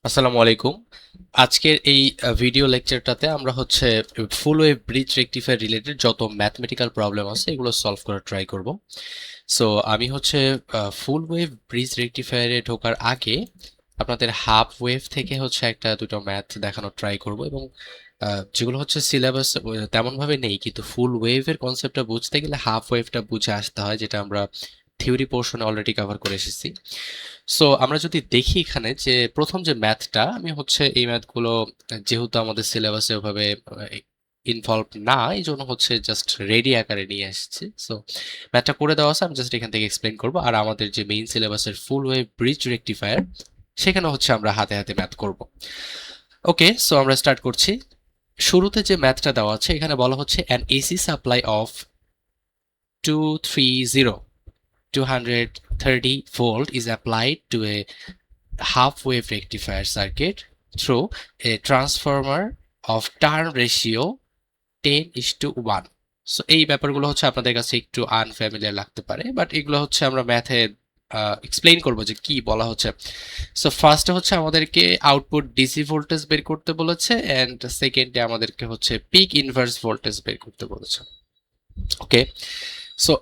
আসসালামু আলাইকুম। আজকের এই ভিডিও লেকচারটাতে আমরা হচ্ছে ফুল ওয়েভ ব্রিজ রেকটিফায়ার রিলেটেড যত ম্যাথমেটিক্যাল প্রবলেম আছে এগুলো সলভ করার ট্রাই করব। সো আমি হচ্ছে ফুল ওয়েভ ব্রিজ রেকটিফায়ারে ঢোকার আগে আপনাদের হাফ ওয়েভ থেকে হচ্ছে একটা দুটো ম্যাথ দেখানোর ট্রাই করব এবং যেগুলো হচ্ছে সিলেবাস তেমনভাবে নেই, কিন্তু ফুল ওয়েভের কনসেপ্টটা বুঝতে গেলে হাফ ওয়েভটা বুঝে আসতে হয়, যেটা আমরা থিওরি পোর্শনে অলরেডি কভার করে এসেছি। সো আমরা যদি দেখি এখানে যে প্রথম যে ম্যাথটা, আমি হচ্ছে এই ম্যাথগুলো যেহেতু আমাদের সিলেবাসে ওভাবে ইনভলভ না, এই জন্য হচ্ছে জাস্ট রেডি আকারে নিয়ে আসছি। সো ম্যাথটা করে দেওয়া আছে, আমি জাস্ট এখান থেকে এক্সপ্লেন করব। আর আমাদের যে মেইন সিলেবাসের ফুল ওয়েভ ব্রিজ রেকটিফায়ার, সেখানে হচ্ছে আমরা হাতে হাতে ম্যাথ করব। ওকে, সো আমরা স্টার্ট করছি। শুরুতে যে ম্যাথটা দেওয়া আছে এখানে বলা হচ্ছে an AC supply of 230 volt is applied to a half wave rectifier circuit through a transformer of turn ratio 10:1. So এই ব্যাপারগুলো হচ্ছে আপনাদের কাছে একটু আনফ্যামিলিয়ার লাগতে পারে, বাট এগুলো হচ্ছে আমরা ম্যাথে এক্সপ্লেইন করবো যে কি বলা হচ্ছে। সো ফার্স্টে হচ্ছে আমাদেরকে আউটপুট ডিসি ভোল্টেজ বের করতে বলেছে, অ্যান্ড সেকেন্ডে আমাদেরকে হচ্ছে পিক ইনভার্স ভোল্টেজ বের করতে বলেছে। ওকে, সো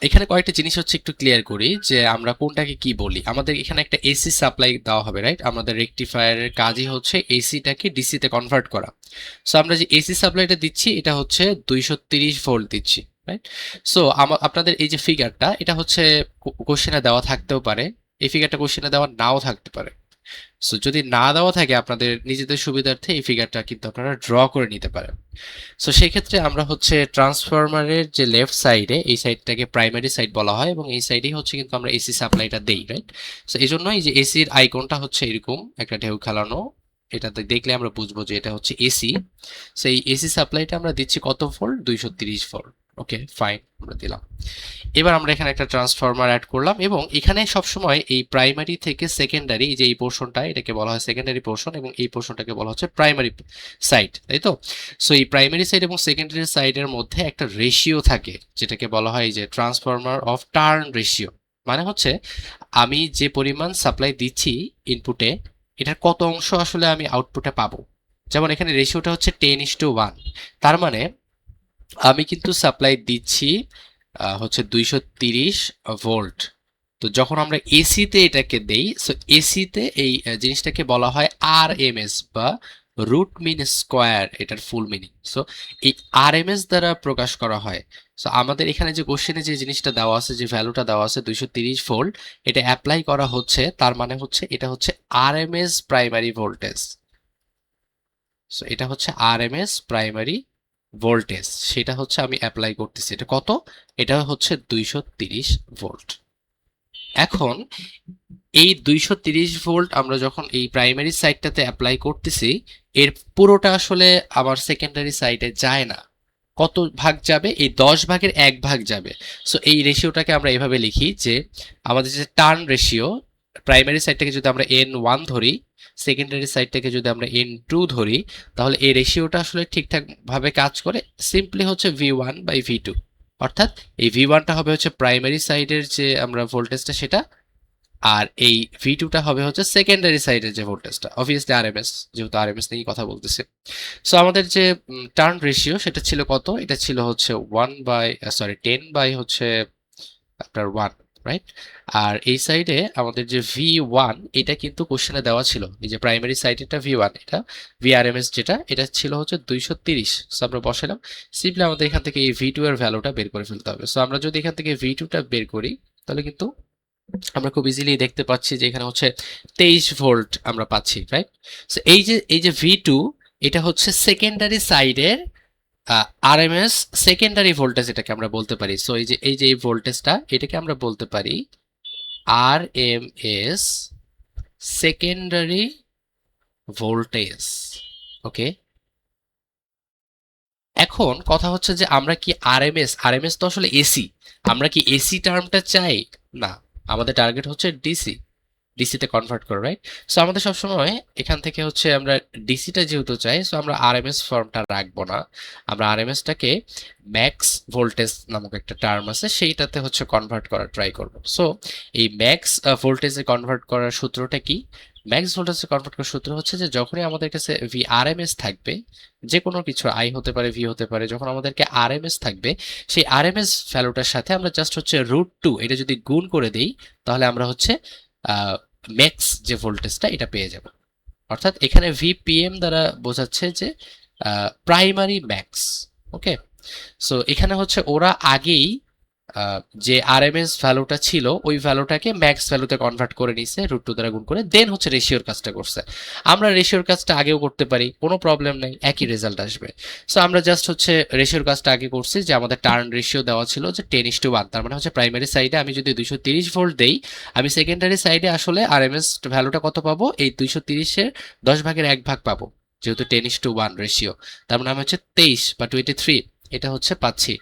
এখানে কয়েকটা জিনিস হচ্ছে একটু ক্লিয়ার করি যে আমরা কোনটাকে কি বলি। আমাদের এখানে একটা এসি সাপ্লাই দেওয়া হবে, রাইট? আমাদের রেকটিফায়ারের কাজই হচ্ছে এসিটাকে ডিসিতে কনভার্ট করা। সো আমরা যে এসি সাপ্লাইটা দিচ্ছি এটা হচ্ছে 230 ভোল্ট দিচ্ছি, রাইট? সো আপনাদের এই যে ফিগারটা, এটা হচ্ছে কোশ্চেনে দেওয়া থাকতেও পারে, এই ফিগারটা কোশ্চেনে দেওয়া নাও থাকতে পারে। সো যদি না দেওয়া থাকে আপনাদের নিজেদের সুবিধার্থে এই ফিগারটা কিন্তু আপনারা ড্র করে নিতে পারেন। সো সেই ক্ষেত্রে আমরা হচ্ছে ট্রান্সফরমারের যে লেফট সাইডে, এই সাইডটাকে প্রাইমারি সাইড বলা হয় এবং এই সাইডেই হচ্ছে কিন্তু আমরা এসি সাপ্লাইটা দেই, রাইট? সো এই জন্য এই যে এসির আইকনটা হচ্ছে এরকম একটা ঢেউ খেলানো, এটাতে দেখলে আমরা বুঝবো যে এটা হচ্ছে এসি। সো এই এসি সাপ্লাইটা আমরা দিচ্ছি কত ভোল্ট? 230 ভোল্ট। ওকে, ফাইন, আমরা দিলাম। এবার আমরা এখানে একটা ট্রান্সফরমার অ্যাড করলাম এবং এখানে সবসময় এই প্রাইমারি থেকে সেকেন্ডারি, যে এই পোর্শনটা, এটাকে বলা হয় সেকেন্ডারি পোর্শন এবং এই পোর্শনটাকে বলা হচ্ছে প্রাইমারি সাইড, তাই তো? সো এই প্রাইমারি সাইড এবং সেকেন্ডারি সাইডের মধ্যে একটা রেশিও থাকে, যেটাকে বলা হয় যে ট্রান্সফরমার অফ টার্ন রেশিও। মানে হচ্ছে আমি যে পরিমাণ সাপ্লাই দিচ্ছি ইনপুটে, এটার কত অংশ আসলে আমি আউটপুটে পাবো। যেমন এখানে রেশিওটা হচ্ছে 10:1, তার মানে আমি কিন্তু সাপ্লাই দিচ্ছি হচ্ছে 230 ভোল্ট। তো যখন আমরা এসিতে এটাকে দেই, সো এসিতে এই জিনিসটাকে বলা হয় আরএমএস বা রুট মিন স্কোয়ার, এটার ফুল মিনিং। সো এই আরএমএস দ্বারা প্রকাশ করা হয়। সো আমাদের এখানে যে কোশ্চেনে যে জিনিসটা দেওয়া আছে, যে ভ্যালুটা দেওয়া আছে 230 ভোল্ট, এটা অ্যাপ্লাই করা হচ্ছে, তার মানে হচ্ছে এটা হচ্ছে আরএমএস প্রাইমারি ভোল্টেজ। সো এটা হচ্ছে আরএমএস প্রাইমারি ভোল্টেজ, সেটা হচ্ছে আমি অ্যাপ্লাই করতেছি। এটা কত? এটা হচ্ছে 230 ভোল্ট। এখন এই 230 ভোল্ট আমরা যখন এই প্রাইমারি সাইডটাতে অ্যাপ্লাই করতেছি, এর পুরোটা আসলে আমার সেকেন্ডারি সাইডে যায় না। কত ভাগ যাবে? এই 10 ভাগের 1 ভাগ যাবে। সো এই রেশিওটাকে আমরা এভাবে লিখি যে আমাদের যে টার্ন রেশিও, প্রাইমারি সাইডটাকে যদি আমরা n1 ধরি, সেকেন্ডারি সাইডটাকে যদি আমরা n2 ধরি, তাহলে এই রেশিওটা আসলে ঠিকঠাক ভাবে কাজ করে। সিম্পলি হচ্ছে v1/v2, অর্থাৎ এই v1টা হবে হচ্ছে প্রাইমারি সাইডের যে আমরা ভোল্টেজটা সেটা, আর এই v2টা হবে হচ্ছে সেকেন্ডারি সাইডের যে ভোল্টেজটা, অবভিয়াসলি আরএমএস, যেহেতু আরএমএস নিয়েই কথা বলতেছি। সো আমাদের যে টার্ন রেশিও সেটা ছিল কত? এটা ছিল হচ্ছে 10 বাই হচ্ছে আপনার 1, রাইট? আর এই সাইডে আমাদের যে v1, এটা কিন্তু কোশ্চেনে দেওয়া ছিল, এই যে প্রাইমারি সাইডেরটা v1, এটা vrms যেটা, এটা ছিল হচ্ছে 230। সো আমরা বসালাম, সিম্পলি আমাদের এখান থেকে এই v2 এর ভ্যালুটা বের করে ফেলতে হবে। সো আমরা যদি এখান থেকে v2টা বের করি, তাহলে কিন্তু আমরা খুব ইজিলি দেখতে পাচ্ছি যে এখানে হচ্ছে 23 ভোল্ট আমরা পাচ্ছি, রাইট? সো এই যে V2, এটা হচ্ছে সেকেন্ডারি সাইডের আরএমএস সেকেন্ডারি ভোল্টেজ, এটাকে আমরা বলতে পারি। সো এই যে এই ভোল্টেজটা, এটাকে আমরা বলতে পারি আরএমএস সেকেন্ডারি ভোল্টেজ। ওকে, এখন কথা হচ্ছে যে আমরা কি আরএমএস তো আসলে এসি, আমরা কি এসি টার্মটা চাই? না, আমাদের টার্গেট হচ্ছে ডিসিতে কনভার্ট করো, রাইট? সো আমাদের সবসময় এখান থেকে হচ্ছে আমরা ডিসিটা যেহেতু চাই, সো আমরা আরএমএস ফর্মটা রাখবো না, আমরা আরএমএসটাকে ম্যাক্স ভোল্টেজ নামক একটা টার্ম আছে সেইটাতে হচ্ছে কনভার্ট করার ট্রাই করব। সো এই ম্যাক্স ভোল্টেজে কনভার্ট করার সূত্রটা কি? ম্যাক্স ভোল্টেজে কনভার্ট করার সূত্র হচ্ছে যে যখনই আমাদের কাছে VRMS থাকবে, যে কোনো কিছু আই হতে পারে, ভি হতে পারে, যখন আমাদেরকে আরএমএস থাকবে, সেই আরএমএস ভ্যালুটার সাথে আমরা জাস্ট হচ্ছে √2 এটা যদি গুণ করে দেই, তাহলে আমরা হচ্ছে ম্যাক্স যে ভোল্টেজটা এটা পেয়ে যাব। অর্থাৎ এখানে VPM দ্বারা বোঝাচ্ছে যে প্রাইমারি ম্যাক্স। ওকে, সো এখানে হচ্ছে ওরা আগেই যে আরএমএস ভ্যালুটা ছিল ওই ভ্যালুটাকে ম্যাক্স ভ্যালুতে কনভার্ট করে নিছে √2 দ্বারা গুণ করে, দেন হচ্ছে রেশিওর কাজটা করছে। আমরা রেশিওর কাজটা আগেও করতে পারি, কোনো প্রবলেম নেই, একই রেজাল্ট আসবে। সো আমরা জাস্ট হচ্ছে রেশিওর কাজটা আগে করছি, যে আমাদের টার্ন রেশিও দেওয়া ছিল যে 10:1, তার মানে হচ্ছে প্রাইমারি সাইডে আমি যদি 230 ভোল্ট দেই, আমি সেকেন্ডারি সাইডে আসলে আরএমএস ভ্যালুটা কত পাবো, এই 230-এর 10/1 পাবো, যেহেতু 10:1 রেশিও। তার মানে আমি হচ্ছে 23 বা 23 এটা হচ্ছে পাচ্ছি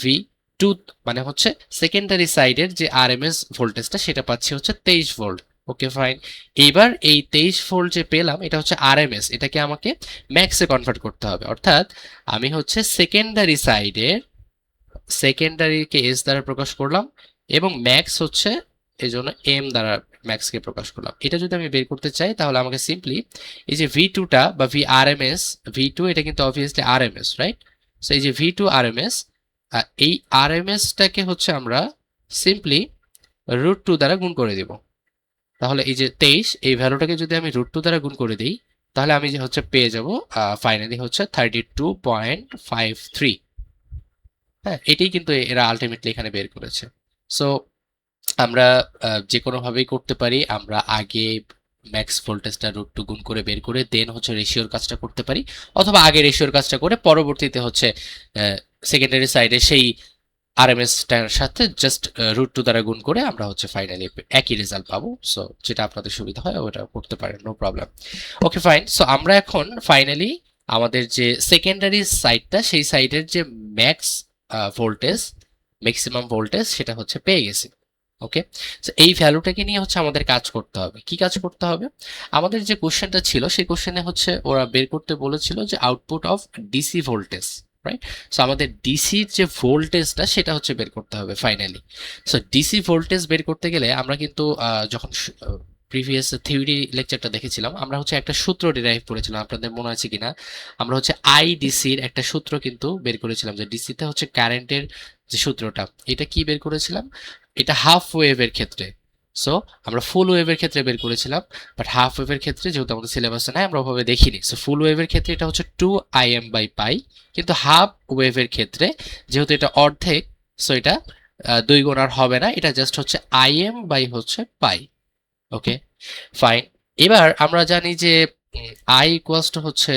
V2, মানে হচ্ছে সেকেন্ডারি সাইডের যে আরএমএস ভোল্টেজটা সেটা পাচ্ছি হচ্ছে 23 ভোল্ট। Okay fine. এইবার এই 23 ভোল্ট যে পেলাম এটা হচ্ছে আরএমএস, এটাকে আমাকে ম্যাক্সে কনভার্ট করতে হবে। অর্থাৎ আমি হচ্ছে সেকেন্ডারি সাইডের সেকেন্ডারিকে এস দ্বারা প্রকাশ করলাম এবং ম্যাক্স হচ্ছে এই জন্য এম দ্বারা ম্যাক্সকে প্রকাশ করলাম। এটা যদি আমি বের করতে চাই তাহলে আমাকে সিম্পলি এই যে V2টা বা VRMS, V2 এটা কিন্তু অবভিয়াসলি আরএমএস, রাইট? সো এই যে V2 আরএমএস, এই আরএমএসটাকে হচ্ছে আমরা সিম্পলি √2 দ্বারা গুণ করে দিব। তাহলে এই যে 23 এই ভ্যালুটাকে যদি আমি √2 দ্বারা গুণ করে দিই, তাহলে আমি যে হচ্ছে পেয়ে যাব ফাইনালি হচ্ছে 32.53। হ্যাঁ, এটাই কিন্তু এরা আলটিমেটলি এখানে বের করেছে। সো আমরা যে কোনোভাবেই করতে পারি, আমরা আগে ম্যাক্স ভোল্টেজটা √2 গুণ করে বের করে দেন হচ্ছে রেশিওর কাজটা করতে পারি, অথবা আগে রেশিওর কাজটা করে পরবর্তীতে হচ্ছে সেকেন্ডারি সাইডে সেই আরএমএসটার সাথে জাস্ট √2 দ্বারা গুণ করে আমরা হচ্ছে ফাইনালি একই রেজাল্ট পাবো। সো যেটা আপনাদের সুবিধা হয় ওটা করতে পারেন, no problem. Okay fine. So আমরা এখন ফাইনালি আমাদের যে সেকেন্ডারি সাইডটা সেই সাইডের যে ম্যাক্স ভোল্টেজ, ম্যাক্সিমাম ভোল্টেজ সেটা হচ্ছে পেয়ে গেছি। ওকে, সো এই ভ্যালুটাকে নিয়ে হচ্ছে আমাদের কাজ করতে হবে। কি কাজ করতে হবে? আমাদের যে কোশ্চেনটা ছিল সেই কোশ্চেনে হচ্ছে ওরা বের করতে বলেছিল যে output of DC voltage, right? So আমাদের ডিসির যে ভোল্টেজটা সেটা হচ্ছে বের করতে হবে ফাইনালি। সো ডিসি ভোল্টেজ বের করতে গেলে আমরা কিন্তু যখন প্রিভিয়াস থিওরি লেকচারটা দেখেছিলাম, আমরা হচ্ছে একটা সূত্র ডিরাইভ করেছিলাম, আপনাদের মনে আছে কিনা? আমরা হচ্ছে আইডিসির একটা সূত্র কিন্তু বের করেছিলাম, যে ডিসিতে হচ্ছে কারেন্টের যে সূত্রটা, এটা কি বের করেছিলাম? এটা হাফ ওয়েভের ক্ষেত্রে। সো আমরা ফুল ওয়েভের ক্ষেত্রে বের করেছিলাম, বাট হাফ ওয়েভের ক্ষেত্রে যেহেতু আমাদের সিলেবাসে নাই আমরা ওভাবে দেখিনি। সো ফুল ওয়েভের ক্ষেত্রে এটা হচ্ছে 2Im/π, কিন্তু হাফ ওয়েভের ক্ষেত্রে যেহেতু এটা অর্ধেক, সো এটা 2 গুণ আর হবে না, এটা জাস্ট হচ্ছে Im/π। Okay fine. এবার আমরা জানি যে I ইকুয়ালস টু হচ্ছে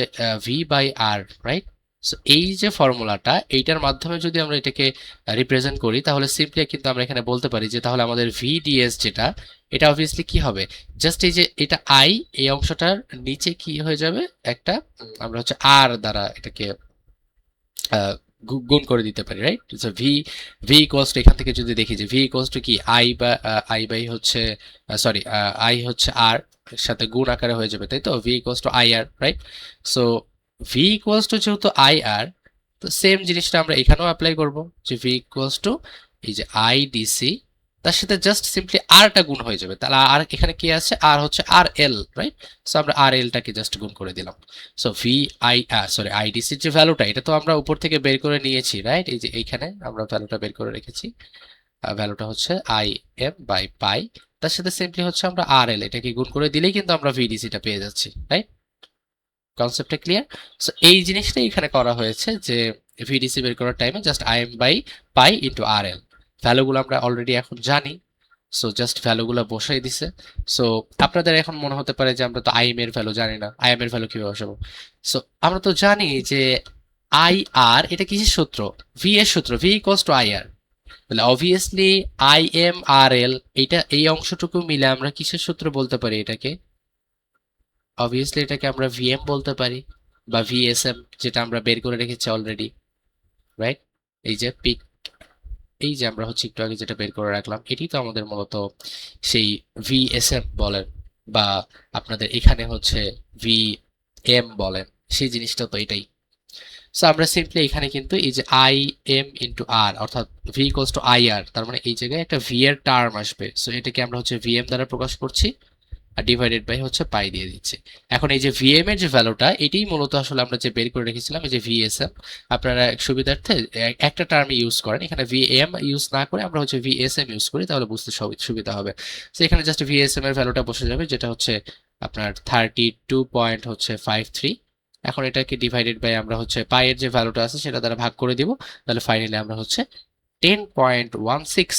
V/R, রাইট? সো এই যে ফর্মুলাটা, এইটার মাধ্যমে যদি আমরা এটাকে রিপ্রেজেন্ট করি তাহলে সিম্পলি কিন্তু আমরা এখানে বলতে পারি যে তাহলে আমাদের VDS যেটা, এটা অবভিয়াসলি কি হবে, জাস্ট এই যে এটা I, এই অংশটার নিচে কি হয়ে যাবে একটা, আমরা হচ্ছে R দ্বারা এটাকে গুণ করে দিতে পারি, right? So V equals to, এখান থেকে যদি দেখি যে ভি ইকুয়ালস টু কি আই বাই হচ্ছে সরি আই হচ্ছে আর সাথে গুণ আকারে হয়ে যাবে, তাই তো? V equals to I R, right? So V equals to যেহেতু আই আর, তো সেম জিনিসটা আমরা এখানেও অ্যাপ্লাই করব, যে ভি ইকুয়ালস টু এই যে আই ডিসি, তার সাথে জাস্ট সিম্পলি আরটা গুণ হয়ে যাবে। তাহলে আর এখানে কি আছে, আর হচ্ছে আর এল, রাইট? সো আমরা আর এলটাকে জাস্ট গুণ করে দিলাম। সো আইডিসির যে ভ্যালুটা, এটা তো আমরা উপর থেকে বের করে নিয়েছি, রাইট? এই যে এইখানে আমরা ভ্যালুটা বের করে রেখেছি, ভ্যালুটা হচ্ছে Im/π, তার সাথে সিম্পলি হচ্ছে আমরা আর এল এটাকে গুণ করে দিলেই কিন্তু আমরা ভিডিসিটা পেয়ে যাচ্ছি, রাইট? কনসেপ্টটা ক্লিয়ার? সো এই জিনিসটাই এখানে করা হয়েছে, যে ভিডিসি বের করার টাইমে জাস্ট Im/π ইন্টু আর এল, ভ্যালুগুলো আমরা অলরেডি এখন জানি। সো জাস্ট ভ্যালুগুলো বসাই দিছে। সো আপনাদের এখন মনে হতে পারে যে আমরা তো আইএম এর ভ্যালু জানি না, আইএম এর ভ্যালু কিভাবে বসাবো? সো আমরা তো জানি যে আই আর এটা কিসের সূত্র, ভি এর সূত্র, ভি ইকুয়ালস টু আই আর। তাহলে অবভিয়াসলি আই এম আর এল, এটা এই অংশটুকু মিলে আমরা কিসের সূত্র বলতে পারি এটাকে? অবভিয়াসলি এটাকে আমরা ভিএম বলতে পারি, বা ভিএসএম, যেটা আমরা বের করে রেখেছি অলরেডি, রাইট? এই যে পিক, এই যে আমরা হচ্ছে একটু আগে যেটা বের করে রাখলাম, এটি তো আমাদের মূলত সেই ভিএসএম বলেন, বা আপনাদের এখানে হচ্ছে ভিএম বলেন, সেই জিনিসটা তো এটাই। সো আমরা সিম্পলি এখানে কিন্তু এই যে আই এম ইন্টু আর, অর্থাৎ ভি ইকুয়ালস টু আই আর, তার মানে এই জায়গায় একটা ভি এর টার্ম আসবে। সো এটাকে আমরা হচ্ছে ভিএম দ্বারা প্রকাশ করছি, আর ডিভাইডেড বাই হচ্ছে পাই দিয়ে দিচ্ছি। এখন এই যে ভিএম এর যে ভ্যালুটা, এটাই মূলত আসলে আমরা যে বের করে রেখেছিলাম, এই যে ভিএসএম। আপনারা সুবিধার্থে একটা টার্ম ইউজ করেন, এখানে ভিএম ইউজ না করে আমরা হচ্ছে ভিএসএম ইউজ করি, তাহলে বুঝতে সুবিধা হবে। তো এখানে জাস্ট ভিএসএম এর ভ্যালুটা বসে যাবে, যেটা হচ্ছে আপনার 32.53। এখন এটাকে ডিভাইডেড বাই আমরা হচ্ছে পাইয়ের যে ভ্যালুটা আছে সেটা দ্বারা ভাগ করে দিব, তাহলে ফাইনালি আমরা হচ্ছে 10.16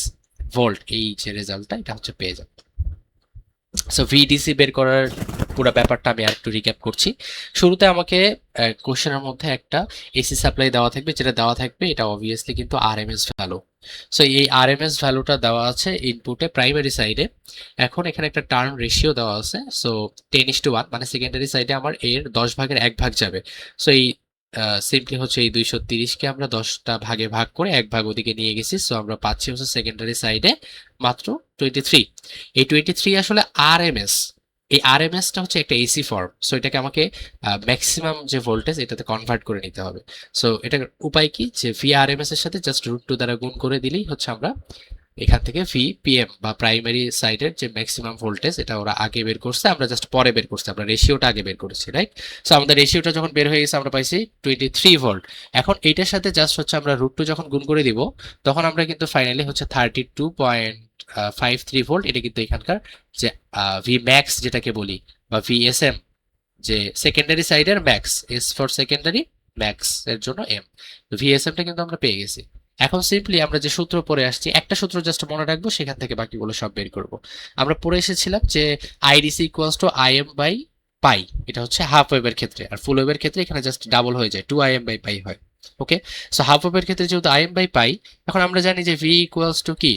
ভোল্ট এই যে রেজাল্টটা এটা হচ্ছে পেয়ে যাব। সো ভিডিসি বের করার পুরো ব্যাপারটা আমি আরেকটু রিক্যাপ করছি। শুরুতে আমাকে কোশ্চেনের মধ্যে একটা এসি সাপ্লাই দেওয়া থাকবে, যেটা দেওয়া থাকবে এটা অবভিয়াসলি কিন্তু আরএমএস ভ্যালু। সো এই আরএমএস ভ্যালুটা দেওয়া আছে ইনপুটে প্রাইমারি সাইডে। এখন এখানে একটা টার্ন রেশিও দেওয়া আছে, সো 10:1, মানে সেকেন্ডারি সাইডে আমার এর 10 ভাগের 1 ভাগ যাবে। সো এই সিম্পলি হচ্ছে এই 230কে আমরা 10টা ভাগে ভাগ করে 1 ভাগ ওদিকে নিয়ে গেছি, সো আমরা পাচ্ছি হচ্ছে সেকেন্ডারি সাইডে মাত্র 23। এই 23 আসলে আরএমএস। এই আরএমএসটা হচ্ছে একটা এসি ফর্ম, সো এটাকে আমাকে ম্যাক্সিমাম যে ভোল্টেজ এটাতে কনভার্ট করে নিতে হবে। সো এটার উপায় কি, যে ভি আরএমএস এর সাথে জাস্ট √2 দ্বারা গুণ করে দিলেই হচ্ছে আমরা এখান থেকে ভি পিএম বা প্রাইমারি সাইডের যে ম্যাক্সিমাম ভোল্টেজ এটা ওরা আগে বের করছে, আমরা জাস্ট পরে বের করছি, আমরা রেশিওটা আগে বের করেছি, রাইট? সো আমাদের রেশিওটা যখন বের হয়ে গেছে আমরা পাইছি 23 ভোল্ট। এখন এইটার সাথে জাস্ট হচ্ছে আমরা √2 যখন গুণ করে দিব, তখন আমরা কিন্তু ফাইনালি হচ্ছে 32.53 ভোল্ট, এটা কিন্তু এখানকার যে ভি ম্যাক্স যেটাকে বলি বা ভিএসএম, যে সেকেন্ডারি সাইডের max, S for secondary, max এর জন্য এম, ভিএসএমটা কিন্তু আমরা পেয়ে গেছি। এখন সিম্পলি আমরা যে সূত্র পড়ে আসছি, একটা সূত্র জাস্ট মনে রাখবো, সেখান থেকে বাকিগুলো সব বের করব। আমরা পড়ে এসেছিলাম যে IDC equals to IM by pi, এটা হচ্ছে হাফ ওয়েভের ক্ষেত্রে, আর ফুল ওয়েভের ক্ষেত্রে এখানে জাস্ট ডাবল হয়ে যায়, 2IM বাই পাই হয়। ওকে, সো হাফ ওয়েভের ক্ষেত্রে যেহেতু আইএম বাই পাই, এখন আমরা জানি যে ভি ইকুয়ালস টু কি,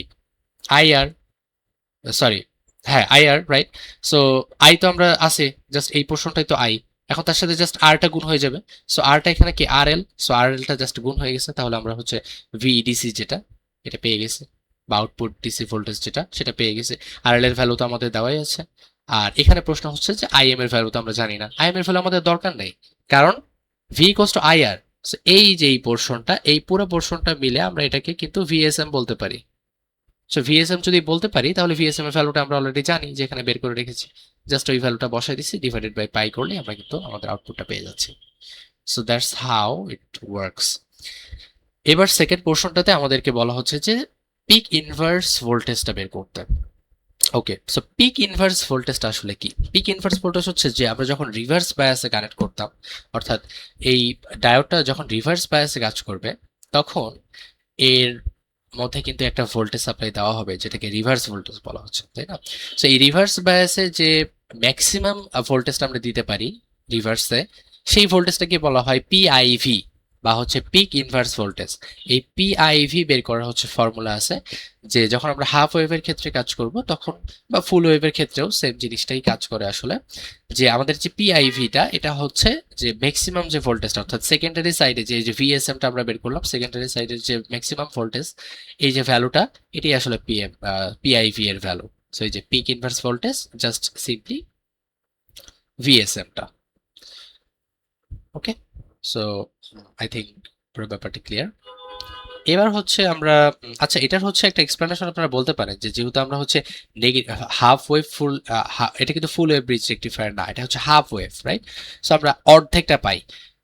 আইআর, সরি, হ্যাঁ আইআর, রাইট? সো আই তো আমরা আছে, জাস্ট এই পোর্শনটাই তো আই, এখন তার সাথে জাস্ট আরটা গুণ হয়ে যাবে। সো আরটা এখানে কি আর এল, সো আর এলটা জাস্ট গুণ হয়ে গেছে, তাহলে আমরা হচ্ছে ভিডিসি যেটা এটা পেয়ে গেছে, বা আউটপুট ডিসি ভোল্টেজ যেটা সেটা পেয়ে গেছে। আর এল এর ভ্যালু তো আমাদের দেওয়াই আছে। আর এখানে প্রশ্ন হচ্ছে যে আইএম এর ভ্যালু তো আমরা জানি না, আইএম এর ভ্যালু আমাদের দরকার নেই, কারণ V equals two IR. So এই যে এই পোর্শনটা, এই পুরো পোর্শনটা মিলে আমরা এটাকে কিন্তু ভিএসএম বলতে পারি। সো ভিএসএম যদি বলতে পারি, তাহলে ভিএসএম এর ভ্যালুটা আমরা অলরেডি জানি, যে এখানে বের করে রেখেছি, জাস্ট ওই ভ্যালুটা বসাই দিছি, ডিভাইডেড বাই পাই করলে আমরা কিন্তু আমাদের আউটপুটটা পেয়ে যাচ্ছি। So that's how it works. এবার সেকেন্ড পোর্শনটাতে আমাদেরকে বলা হচ্ছে যে পিক ইনভার্স ভোল্টেজটা বের করতে। ওকে, সো পিক ইনভার্স ভোল্টেজটা আসলে কি? পিক ইনভার্স ভোল্টেজ হচ্ছে যে আমরা যখন রিভার্স বায়াসে কানেক্ট করতাম, অর্থাৎ এই ডায়োডটা যখন রিভার্স বায়াসে কাজ করবে, তখন এর মধ্যে কিন্তু একটা ভোল্টেজ সাপ্লাই দেওয়া হবে, যেটাকে রিভার্স ভোল্টেজ বলা হচ্ছে, তাই না? সো এই রিভার্স বায়াসে যে ম্যাক্সিমাম ভোল্টেজটা আমরা দিতে পারি রিভার্সে, সেই ভোল্টেজটাকে বলা হয় পিআইভি বা হচ্ছে পিক ইনভার্স ভোল্টেজ। এই পিআইভি বের করার হচ্ছে ফর্মুলা আছে, যে যখন আমরা হাফ ওয়েভের ক্ষেত্রে কাজ করব তখন, বা ফুল ওয়েভের ক্ষেত্রেও সেম জিনিসটাই কাজ করে আসলে, যে আমাদের যে পিআইভিটা এটা হচ্ছে যে ম্যাক্সিমাম যে ভোল্টেজটা, অর্থাৎ সেকেন্ডারি সাইডে যে ভিএসএমটা আমরা বের করলাম, সেকেন্ডারি সাইডের যে ম্যাক্সিমাম ভোল্টেজ, এই যে ভ্যালুটা, এটাই আসলে পিআইভি এর ভ্যালু। সো এই যে peak inverse voltage just simply ভিএসএমটা। ওকে, সো আই থিঙ্ক পুরো ব্যাপারটা ক্লিয়ার। এবার হচ্ছে আমরা, আচ্ছা এটার হচ্ছে একটা এক্সপ্লেনেশন আপনারা বলতে পারেন, যে যেহেতু আমরা হচ্ছে হাফ ওয়েভ ফুল, এটা কিন্তু ফুল ওয়েভ ব্রিজ রেকটিফায়ার না, এটা হচ্ছে হাফ ওয়েভ, রাইট? সো আমরা অর্ধেকটা পাই।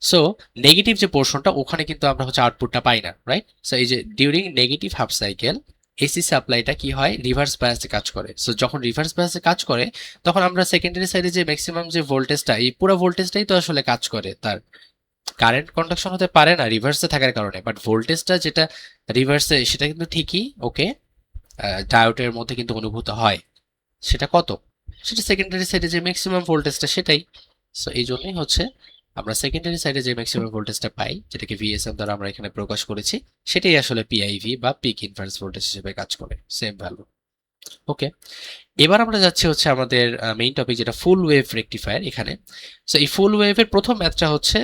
সো নেগেটিভ যে পোর্শনটা, ওখানে কিন্তু আমরা হচ্ছে আউটপুটটা পাই না, রাইট? সো এই যে during negative half cycle AC সাপ্লাইটা কি হয়, রিভার্স বায়াসে কাজ করে। সো যখন রিভার্স বায়াসে কাজ করে, তখন আমরা সেকেন্ডারি সাইডে যে ম্যাক্সিমাম যে ভোল্টেজটা, এই পুরো ভোল্টেজটাই তো আসলে কাজ করে, তার কারেন্ট কন্ডাকশন হতে পারে না রিভার্সে থাকার কারণে, বাট ভোল্টেজটা যেটা রিভার্সে সেটা কিন্তু ঠিকই ওকে ডায়োডের মধ্যে কিন্তু অনুভূত হয়। সেটা কত? সেটা সেকেন্ডারি সাইডে যে ম্যাক্সিমাম ভোল্টেজটা সেটাই। সো এই জন্যই হচ্ছে আমরা সেকেন্ডারি সাইডে যে ম্যাক্সিমাম ভোল্টেজটা পাই, যেটাকে ভিএসএম দ্বারা আমরা এখানে প্রকাশ করেছি, সেটাই আসলে পিআইভি বা পিক ইনভার্স ভোল্টেজ হিসেবে কাজ করে, সেম ভ্যালু। ওকে, এবার আমরা যাচ্ছি হচ্ছে আমাদের মেইন টপিক, যেটা ফুল ওয়েভ রেকটিফায়ার এখানে। সো এই ফুল ওয়েভের প্রথম ম্যাথটা হচ্ছে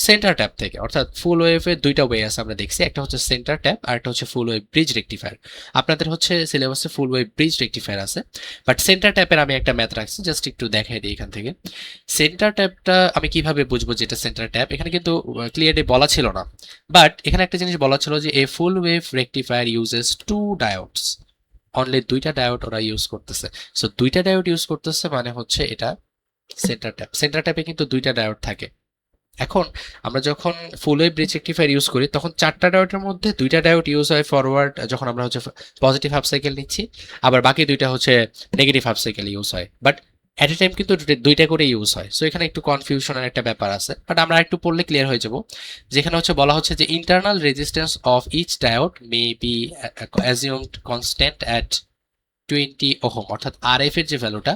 সেন্টার ট্যাপ থেকে, অর্থাৎ ফুল ওয়েভের দুইটা ওয়ে আছে আমরা দেখছি, একটা হচ্ছে সেন্টার ট্যাপ আর একটা হচ্ছে ফুল ওয়েভ ব্রিজ রেকটিফায়ার। আপনাদের হচ্ছে সিলেবাসে ফুল ওয়েভ ব্রিজ রেকটিফায়ার আছে, বাট সেন্টার ট্যাপের আমি একটা ম্যাথ রাখছি, জাস্ট একটু দেখাই দিই এখান থেকে। সেন্টার ট্যাপটা আমি কিভাবে বুঝবো যেটা সেন্টার ট্যাপ, এখানে কিন্তু ক্লিয়ারলি বলা ছিল না, বাট এখানে একটা জিনিস বলা ছিল যে a full wave rectifier uses two diodes. Only দুইটা ডায়োড ওরা ইউজ করতেছে। সো দুইটা ডায়োড ইউজ করতেছে মানে হচ্ছে এটা সেন্টার ট্যাপ। সেন্টার ট্যাপে কিন্তু দুইটা ডায়োড থাকে। এখন আমরা যখন ফুল ওয়েভ ব্রিজ রেকটিফায়ার ইউজ করি তখন চারটা ডায়োডের মধ্যে দুইটা ডায়োড ইউজ হয় ফরওয়ার্ড, যখন আমরা হচ্ছে পজিটিভ হাফ সাইকেল নিচ্ছি, আবার বাকি দুইটা হচ্ছে নেগেটিভ হাফ সাইকেল ইউজ হয়। বাট অ্যাট এ টাইম কিন্তু দুইটা করে ইউজ হয়। সো এখানে একটু কনফিউশনের একটা ব্যাপার আছে, বাট আমরা একটু পড়লে ক্লিয়ার হয়ে যাব। যেখানে হচ্ছে বলা হচ্ছে যে internal resistance of each diode may be assumed constant at 20 ohm, অর্থাৎ আরএফ এর যে ভ্যালুটা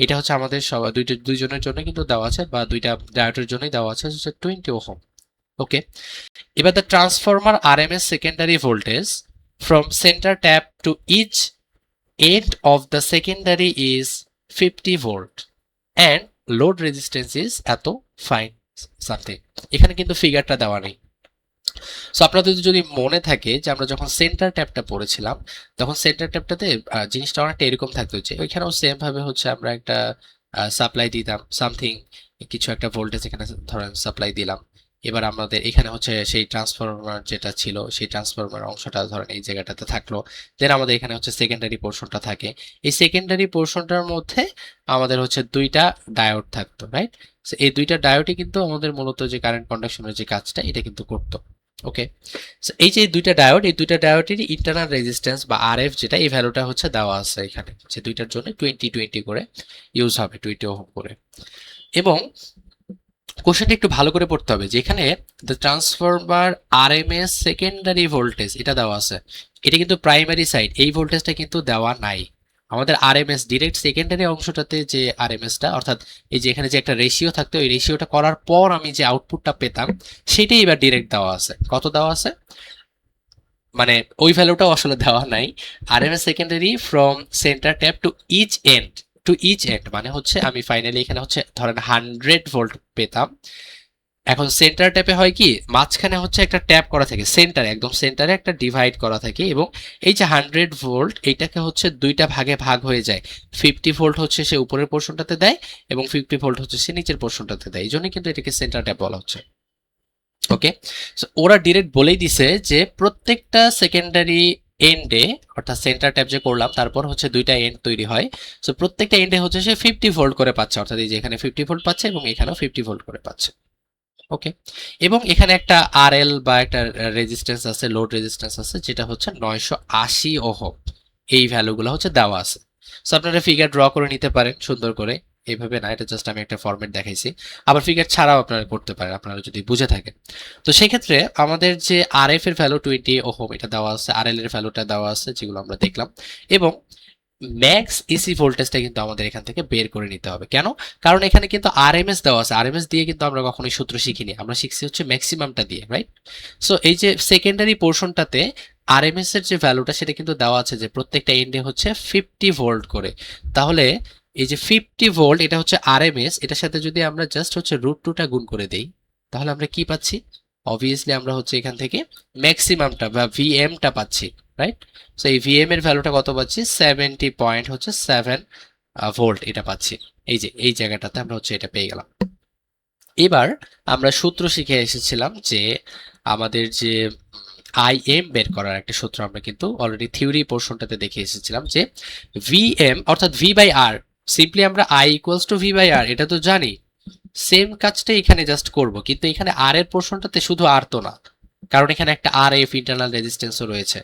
এটা হচ্ছে আমাদের সবাই দুইজনের জন্য কিন্তু দেওয়া আছে, বা দুইটা ডায়োডের জন্যই দেওয়া আছে হচ্ছে 20 ওহম। ওকে, এবার the transformer RMS secondary voltage from centre tap to each end of the secondary is 50 volt and load resistance is এত ফাইন সামথিং। এখানে কিন্তু ফিগারটা দেওয়া নেই। সো আপনাদের যদি মনে থাকে যে আমরা যখন সেন্টার ট্যাপটা পড়েছিলাম তখন সেন্টার ট্যাপটাতে জিনিসটা অনেকটা এরকম থাকতো, যে ওইখানেও সেম ভাবে হচ্ছে আমরা একটা সাপ্লাই দিতাম সামথিং, কিছু একটা ভোল্টেজ এখানে ধরেন সাপ্লাই দিলাম। এবার আমাদের এখানে হচ্ছে সেই ট্রান্সফরমার যেটা ছিল সেই ট্রান্সফরমার অংশটা ধরেন এই জায়গাটাতে থাকলো, দেন আমাদের এখানে হচ্ছে সেকেন্ডারি পোর্শনটা থাকে। এই সেকেন্ডারি পোর্শনটার মধ্যে আমাদের হচ্ছে দুইটা ডায়োড থাকতো, রাইট? এই দুইটা ডায়োডই কিন্তু আমাদের মূলত যে কারেন্ট কন্ডাকশনের যে কাজটা এটা কিন্তু করতো। ওকে, এই যে দুইটা ডায়োড, এই দুইটা ডায়োডের ইন্টারনাল রেজিস্ট্যান্স বা আরএফ যেটা, এই ভ্যালুটা হচ্ছে দেওয়া আছে এখানে, যে দুইটার জন্য 20 করে ইউজ হবে, 20 ওহম করে। এবং কোশ্চেনটা একটু ভালো করে পড়তে হবে, যে এখানে the transformer RMS secondary voltage এটা দেওয়া আছে, এটা কিন্তু প্রাইমারি সাইড, এই ভোল্টেজটা কিন্তু দেওয়া নাই। আমাদের আরএমএস ডিরেক্ট সেকেন্ডারি অংশটাতে যে আরএমএসটা, অর্থাৎ এই যে এখানে যে একটা রেশিও থাকতো, এই রেশিওটা করার পর আমি যে আউটপুটটা পেতাম সেটাই এবার ডিরেক্ট দেওয়া আছে। কত দেওয়া আছে, মানে ওই ভ্যালুটাও আসলে দেওয়া নাই। RMS secondary from centre tap to each end, to each end মানে হচ্ছে আমি ফাইনালি এখানে হচ্ছে ধরেন 100 ভোল্ট পেতাম। এখন সেন্টার ট্যাপে হয় কি, মাঝখানে হচ্ছে একটা ট্যাপ করা থাকে, সেন্টারে একদম সেন্টারে একটা ডিভাইড করা থাকে, এবং এই যে 100 ভোল্ট এইটাকে হচ্ছে দুইটা ভাগে ভাগ হয়ে যায়। 50 ভোল্ট হচ্ছে সে উপরের পোর্শনটাতে দেয় এবং 50 ভোল্ট হচ্ছে সে নিচের পোর্শনটাতে দেয়, এই জন্য কিন্তু এটাকে সেন্টার ট্যাপ বলা হচ্ছে। ওকে, সো ওরা ডিরেক্ট বলেই দিছে যে প্রত্যেকটা সেকেন্ডারি এন্ডে, অর্থাৎ সেন্টার ট্যাপ যে করলাম তারপর হচ্ছে দুইটা এন্ড তৈরি হয়। সো প্রত্যেকটা এন্ডে হচ্ছে সে 50 ভোল্ট করে পাচ্ছে, অর্থাৎ এই যে এখানে 50 ভোল্ট পাচ্ছে এবং এখানেও 50 ভোল্ট করে পাচ্ছে। ওকে, এবং এখানে একটা আরএল বা একটা রেজিস্ট্যান্স আছে, লোড রেজিস্ট্যান্স আছে, যেটা হচ্ছে 980 ওহম। এই ভ্যালুগুলো হচ্ছে দেওয়া আছে। সো আপনারা ফিগার ড্র করে নিতে পারেন সুন্দর করে, এইভাবে না, এটা জাস্ট আমি একটা ফরম্যাট দেখাইছি। আবার ফিগার ছাড়াও আপনারা করতে পারেন আপনারা যদি বুঝে থাকেন। তো সেই ক্ষেত্রে আমাদের যে আরএফ এর ভ্যালু 20 ওহম এটা দেওয়া আছে, আরএল এর ভ্যালুটা দেওয়া আছে, যেগুলো আমরা দেখলাম, এবং ম্যাক্স ইসি ভোল্টেজটা কিন্তু আমাদের এখান থেকে বের করে নিতে হবে। কেন? কারণ এখানে কিন্তু আরএমএস দেওয়া আছে, আরএমএস দিয়ে কিন্তু আমরা কখনোই সূত্র শিখিনি, আমরা শিখছি হচ্ছে ম্যাক্সিমামটা দিয়ে, রাইট? সো এই যে সেকেন্ডারি পোর্শনটাতে আরএমএস এর যে ভ্যালুটা সেটা কিন্তু দেওয়া আছে, যে প্রত্যেকটা এন্ডে হচ্ছে 50 ভোল্ট করে। তাহলে এই যে 50 ভোল্ট এটা হচ্ছে আরএমএস, এটার সাথে যদি আমরা জাস্ট হচ্ছে √2টা গুণ করে দেই তাহলে আমরা কি পাচ্ছি? অবভিয়াসলি আমরা হচ্ছে এখান থেকে ম্যাক্সিমামটা বা ভিএমটা পাচ্ছি, রাইট? সো এই ভিএম এর ভ্যালুটা কত পাচ্ছি? 70.7 ভোল্ট এটা পাচ্ছি। এই যে এই জায়গাটাতে আমরা হচ্ছে এটা পেয়ে গেলাম। এবার আমরা সূত্র শিখে এসেছিলাম যে আমাদের যে আইএম বের করার একটা সূত্র আমরা কিন্তু অলরেডি থিওরি পোর্শনটাতে দেখে এসেছিলাম, যে ভিএম অর্থাৎ ভি বাই আর, সিম্পলি আমরা I equals to V by R এটা তো জানি, সেম কাজটাই এখানে জাস্ট করব, কিন্তু এখানে আর এর পোর্শনটাতে শুধু আর তো না, কারণ এখানে একটা আর এফ ইন্টারনাল রেজিস্ট্যান্সও রয়েছে।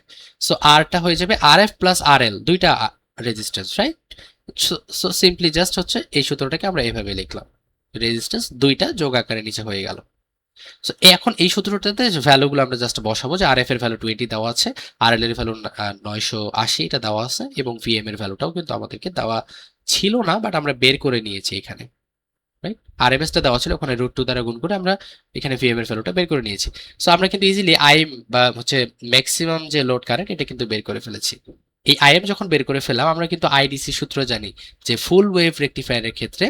সো আরটা হয়ে যাবে আর এফ প্লাস আর এল, দুইটা resistance, right? So simply just হচ্ছে এই সূত্রটাকে আমরা এইভাবে লিখলাম, রেজিস্ট্যান্স দুইটা যোগ আকারে নিচে হয়ে গেল। সো এখন এই সূত্রটাতে ভ্যালুগুলো আমরা জাস্ট বসাবো, যে আর এফ এর ভ্যালু 20 দেওয়া আছে, আর এল এর ভ্যালু 980 এটা দেওয়া আছে, এবং ভিএম এর ভ্যালুটাও কিন্তু আমাদেরকে দেওয়া ছিল না, বাট আমরা বের করে নিয়েছি এখানে, রাইট? আরএমএস টা দেওয়া ছিল, ওখানে √2 দ্বারা গুণ করে আমরা এখানে ভিএম এর ভ্যালুটা বের করে নিয়েছি। সো আমরা কিন্তু ইজিলি আইএম বা হচ্ছে ম্যাক্সিমাম যে লোড কারেন্ট এটা কিন্তু বের করে ফেলেছি। এই আইএম যখন বের করে ফেললাম, আমরা কিন্তু আইডিসি সূত্র জানি, যে ফুল ওয়েভ রেকটিফায়ারের ক্ষেত্রে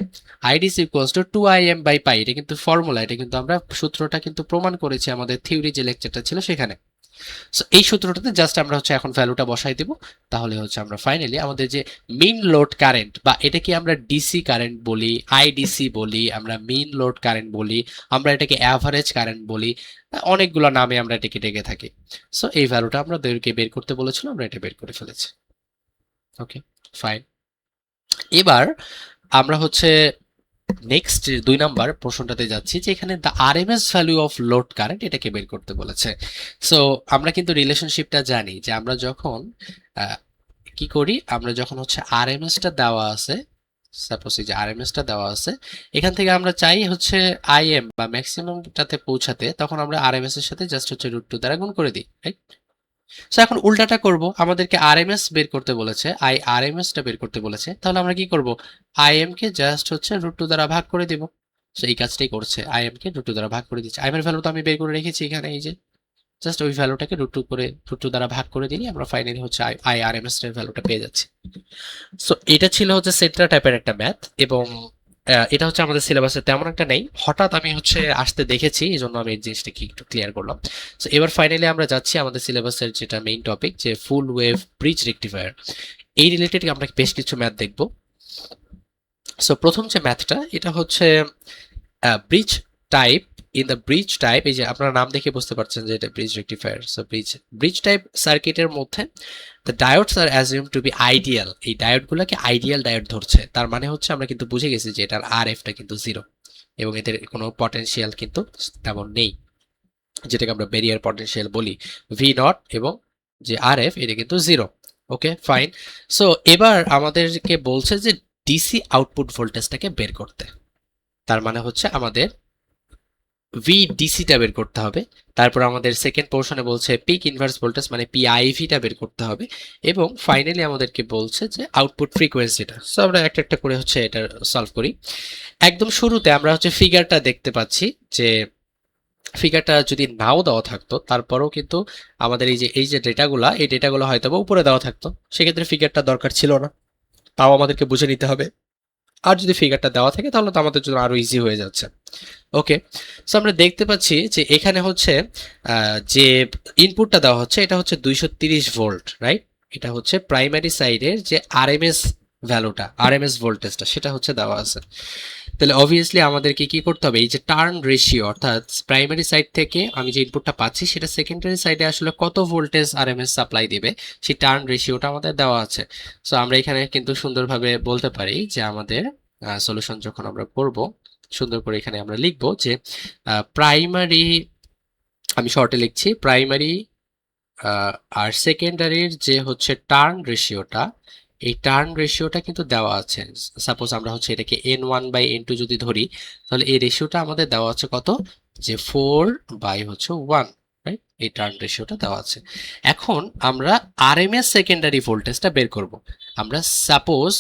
IDC equals to 2IM by pi, এটা কিন্তু ফর্মুলা, এটা কিন্তু আমরা সূত্রটা কিন্তু প্রমাণ করেছি আমাদের থিওরি যে লেকচারটা ছিল সেখানে। সো এই সূত্রটাতে জাস্ট আমরা হচ্ছে এখন ভ্যালুটা বসাই দেব, তাহলে হচ্ছে আমরা ফাইনালি আমাদের যে মেইন লোড কারেন্ট, বা এটাকে আমরা ডিসি কারেন্ট বলি, আইডিসি বলি, আমরা মেইন লোড কারেন্ট বলি, আমরা এটাকে অ্যাভারেজ কারেন্ট বলি, অনেকগুলো নামে আমরা এটাকে ডেকে থাকি। সো এই ভ্যালুটা আমাদেরকে বের করতে বলেছিল, আমরা এটা বের করে ফেলেছি। ওকে, ফাইন। এবার আমরা হচ্ছে নেক্সট 2 নাম্বার প্রশ্নটাতে যাচ্ছি, যে এখানে the RMS value of load current এটাকে বের করতে বলেছে। সো আমরা কিন্তু রিলেশনশিপটা জানি যে আমরা যখন কি করি, আমরা যখন হচ্ছে আরএমএসটা দেওয়া আছে, সাপোজ এই যে আরএমএসটা দেওয়া আছে, এখান থেকে আমরা চাই হচ্ছে আইএম বা ম্যাক্সিমামটাতে পৌঁছাতে, তখন আমরা আরএমএস এর সাথে জাস্ট হচ্ছে √2 দ্বারা গুণ করে দিই, রাইট? সো এখন উল্টাটা করব, আমাদেরকে আরএমএস বের করতে বলেছে, আরএমএসটা বের করতে বলেছে, তাহলে আমরা কি করব, আইএম কে জাস্ট হচ্ছে √2 দ্বারা ভাগ করে দিব। সো এই কাজটাই করছে, আইএম কে √2 দ্বারা ভাগ করে দিচ্ছে। আইএম এর ভ্যালু তো আমি বের করে রেখেছি এখানে, এই যে জাস্ট ওই ভ্যালুটাকে √2 দ্বারা ভাগ করে দিলে আমরা ফাইনালি হচ্ছে আরএমএস এর ভ্যালুটা পেয়ে যাচ্ছি। সো এটা ছিল হচ্ছে সেন্ট্রা টাইপের একটা ম্যাথ, এবং এটা হচ্ছে আমাদের সিলেবাসে তেমন একটা নেই, হঠাৎ আমি হচ্ছে আসতে দেখেছি, এই জন্য আমি এই জিনিসটাকে একটু ক্লিয়ার করলাম। সো এবার ফাইনালি আমরা যাচ্ছি আমাদের সিলেবাসের যেটা মেইন টপিক, যে ফুল ওয়েভ ব্রিজ রেকটিফায়ার। এই রিলেটেড আমরা বেশ কিছু ম্যাথ দেখব। সো প্রথম যে ম্যাথটা, এটা হচ্ছে bridge type. In the bridge type, এই যে আপনারা নাম দেখে বুঝতে পারছেন যে এটা bridge rectifier. So bridge type সার্কিটের মধ্যে the diodes are assumed to be ideal. এই ডায়োডগুলোকে আইডিয়াল ডায়োড ধরছে, তার মানে হচ্ছে আমরা কিন্তু বুঝে গেছি যে এটার আরএফটা কিন্তু 0, এবং এদের কোনো পটেনশিয়াল কিন্তু তেমন নেই, যেটাকে আমরা ব্যারিয়ার পটেনশিয়াল বলি, ভি নট, এবং যে আরএফ এটা কিন্তু 0। ওকে, ফাইন। সো এবার আমাদেরকে বলছে যে ডিসি আউটপুট ভোল্টেজটাকে বের করতে, তার মানে হচ্ছে আমাদের ভিডিসিটা বের করতে হবে। তারপর আমাদের সেকেন্ড পোর্শনে বলছে পিক ইনভার্স ভোল্টেজ মানে পিআইভিটা বের করতে হবে, এবং ফাইনালি আমাদেরকে বলছে যে আউটপুট ফ্রিকোয়েন্সিটা। সো আমরা একটা একটা করে হচ্ছে এটা সলভ করি। একদম শুরুতে আমরা হচ্ছে ফিগারটা দেখতে পাচ্ছি, যে ফিগারটা যদি নাও দেওয়া থাকতো তারপরেও কিন্তু আমাদের এই যে ডেটাগুলো হয়তো বা উপরে দেওয়া থাকতো, সেক্ষেত্রে ফিগারটা দরকার ছিল না, তাও আমাদেরকে বুঝে নিতে হবে। আর যদি ফিগারটা দেওয়া থাকে তাহলে তো আমাদের জন্য আরো ইজি হয়ে যাচ্ছে। ওকে, সো আমরা দেখতে পাচ্ছি যে এখানে হচ্ছে যে ইনপুটটা দেওয়া হচ্ছে এটা হচ্ছে 230 ভোল্ট, রাইট? এটা হচ্ছে প্রাইমারি সাইডের যে আরএমএস ভ্যালুটা, আরএমএস ভোল্টেজটা, সেটা হচ্ছে দেওয়া আছে। তাহলে অবভিয়াসলি আমাদেরকে কি করতে হবে, এই যে টার্ন রেশিও, অর্থাৎ প্রাইমারি সাইড থেকে আমি যে ইনপুটটা পাচ্ছি সেটা সেকেন্ডারি সাইডে আসলে কত ভোল্টেজ আরএমএস সাপ্লাই দিবে, সেই টার্ন রেশিওটা আমাদের দেওয়া আছে। সো আমরা এখানে কিন্তু সুন্দরভাবে বলতে পারি যে আমাদের সলিউশন যখন আমরা করব, সুন্দর করে এখানে আমরা লিখব যে প্রাইমারি, আমি শর্টে লিখছি, প্রাইমারি আর সেকেন্ডারির যে হচ্ছে টার্ন রেশিওটা, এই টার্ন রেশিওটা কিন্তু দেওয়া আছে। সাপোজ আমরা হচ্ছে এটাকে n1/n2 যদি ধরি, তাহলে এই রেশিওটা আমাদের দেওয়া আছে কত, যে 4/1, রাইট? এই টার্ন রেশিওটা দেওয়া আছে। এখন আমরা আরএমএস সেকেন্ডারি ভোল্টেজটা বের করব। আমরা সাপোজ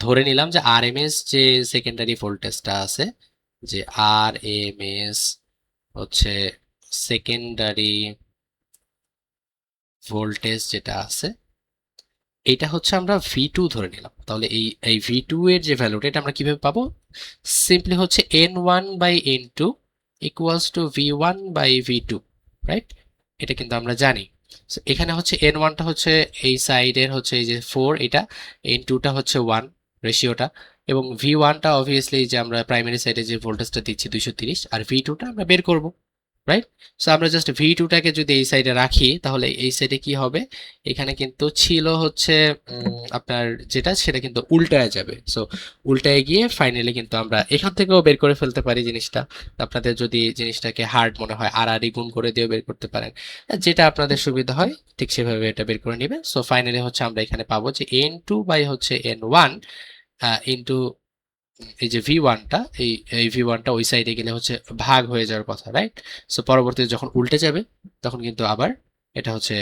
ধরে নিলাম যে আরএমএস যে সেকেন্ডারি ভোল্টেজটা আছে, যে আরএমএস হচ্ছে সেকেন্ডারি ভোল্টেজ যেটা আছে, এটা হচ্ছে আমরা V2 ধরে নিলাম। তাহলে এই V2 এর যে ভ্যালুটা, এটা আমরা কিভাবে পাবো? সিম্পলি হচ্ছে n1/n2 equals to V1/V2, right? এটা কিন্তু আমরা জানি। So, এখানে হচ্ছে n1টা হচ্ছে এই সাইডের হচ্ছে এই যে 4, এটা n2টা হচ্ছে 1 রেশিওটা, এবং V1টা অবভিয়াসলি যে আমরা প্রাইমারি সাইডে যে ভোল্টেজটা দিচ্ছি 230, আর V2টা আমরা বের করব, রাইট? সো আমরা জাস্ট V2টাকে যদি এই সাইডে রাখি, তাহলে এই সাইডে কি হবে, এখানে কিন্তু ছিল হচ্ছে আপনার যেটা, সেটা কিন্তু উল্টায় যাবে। সো উল্টায় গিয়ে ফাইনালি কিন্তু আমরা এখান থেকেও বের করে ফেলতে পারি জিনিসটা। আপনাদের যদি জিনিসটাকে হার্ড মনে হয়, আর গুণ করে দিয়েও বের করতে পারেন, যেটা আপনাদের সুবিধা হয় ঠিক সেভাবে এটা বের করে নেবেন। সো ফাইনালি হচ্ছে আমরা এখানে পাবো যে n2 বাই হচ্ছে n1 ইন্টু এই যে V1টা, এই V1টা ওই সাইডে গেলে হচ্ছে ভাগ হয়ে যাওয়ার কথা, রাইট? সো পরবর্তীতে যখন উল্টে যাবে তখন কিন্তু আবার এটা হচ্ছে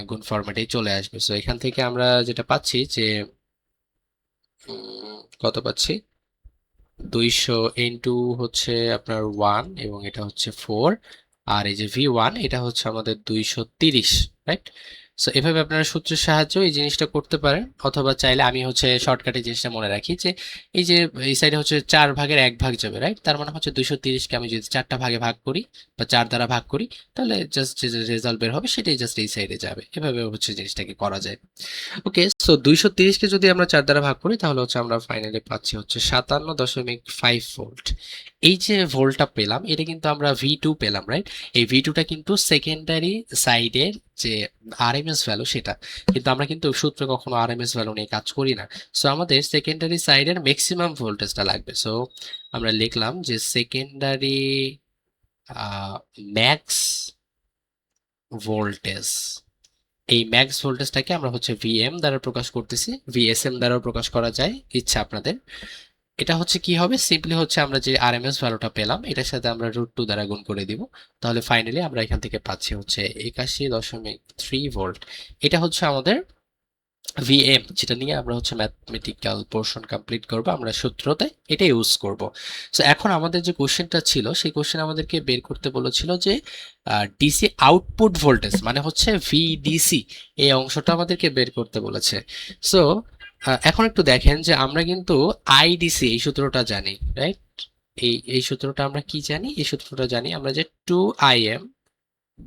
গুণ ফরম্যাটেই চলে আসবে। সো এখান থেকে আমরা যেটা পাচ্ছি যে কত পাচ্ছি, 200 ইন্টু হচ্ছে আপনার 1, এবং এটা হচ্ছে 4, আর এই যে V1 এটা হচ্ছে আমাদের 230, রাইট? সো এভাবে আপনারা সূত্রের সাহায্যে এই জিনিসটা করতে পারেন, অথবা চাইলে আমি হচ্ছে শর্টকাটে জিনিসটা মনে রাখি, যে এই যে এই সাইডে হচ্ছে 4 ভাগের 1 ভাগ যাবে, রাইট? তার মানে হচ্ছে 230কে আমি যদি 4টা ভাগে ভাগ করি বা 4 দ্বারা ভাগ করি, তাহলে জাস্ট যে রেজাল্ট বের হবে সেটাই জাস্ট এই সাইডে যাবে। এভাবে হচ্ছে জিনিসটাকে করা যায়। ওকে, সো 230কে যদি আমরা 4 দ্বারা ভাগ করি, তাহলে হচ্ছে আমরা ফাইনালি পাচ্ছি হচ্ছে 57.5 ভোল্ট। এই যে ভোল্টটা পেলাম, এটা কিন্তু আমরা V2 পেলাম, রাইট? এই V2টা কিন্তু সেকেন্ডারি সাইডের যে আরএমএস ভ্যালু সেটা, কিন্তু আমরা কিন্তু সূত্রে কখনো আরএমএস ভ্যালু নিয়ে কাজ করি না। সো আমাদের সেকেন্ডারি সাইডের ম্যাক্সিমাম ভোল্টেজটা লাগবে। সো আমরা লিখলাম যে সেকেন্ডারি ম্যাক্স ভোল্টেজ, এই ম্যাক্স ভোল্টেজটাকে আমরা হচ্ছে ভিএম দ্বারা প্রকাশ করতেছি, ভিএসএম দ্বারাও প্রকাশ করা যায় ইচ্ছা আপনাদের। এটা হচ্ছে কি হবে, সিম্পলি হচ্ছে আমরা যে আরএমএস ভ্যালুটা পেলাম এটার সাথে আমরা √2 দ্বারা গুণ করে দিব, তাহলে ফাইনালি আমরা এখান থেকে পাচ্ছি হচ্ছে 81.3 ভোল্ট। এটা হচ্ছে আমাদের ভিএম, যেটা নিয়ে আমরা হচ্ছে ম্যাথমেটিক্যাল পোর্শন কমপ্লিট করব, আমরা সূত্রতে এটা ইউজ করব। সো এখন আমাদের যে কোশ্চেনটা ছিল সেই কোশ্চেন আমাদেরকে বের করতে বলেছিল যে ডিসি আউটপুট ভোল্টেজ মানে হচ্ছে ভিডিসি, এই অংশটা আমাদেরকে বের করতে বলেছে। সো এখন একটু দেখেন যে আমরা কিন্তু আইডিসি এই সূত্রটা জানি, রাইট? এই সূত্রটা আমরা কি জানি, এই সূত্রটা জানি আমরা যে 2Im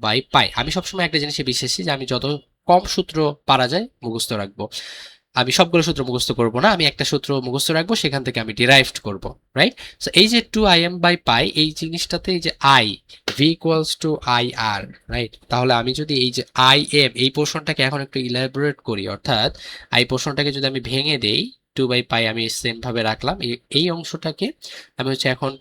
বাই পাই। আমি সবসময় একটা জিনিসে বিশ্বাসী যে আমি যত কম সূত্র পারা যায় মুখস্থ রাখবো। আমি সবগুলো সূত্র মুখস্থ করব না, আমি একটা সূত্র মুখস্থ রাখবো, সেখান থেকে আমি ডিরাইভড করব, রাইট? সো এই যে 2Im বাই পাই, এই জিনিসটাতে এই যে I V equals to I R, right? তাহলে আমি যদি এই যে আই এম এই পোর্শনটাকে এখন একটু ইলাবোরেট করি, অর্থাৎ আই পোর্শনটাকে যদি আমি ভেঙে দেই, 2/পাই আমি সেম ভাবে রাখলাম, এই অংশটাকে আমি হচ্ছে এখন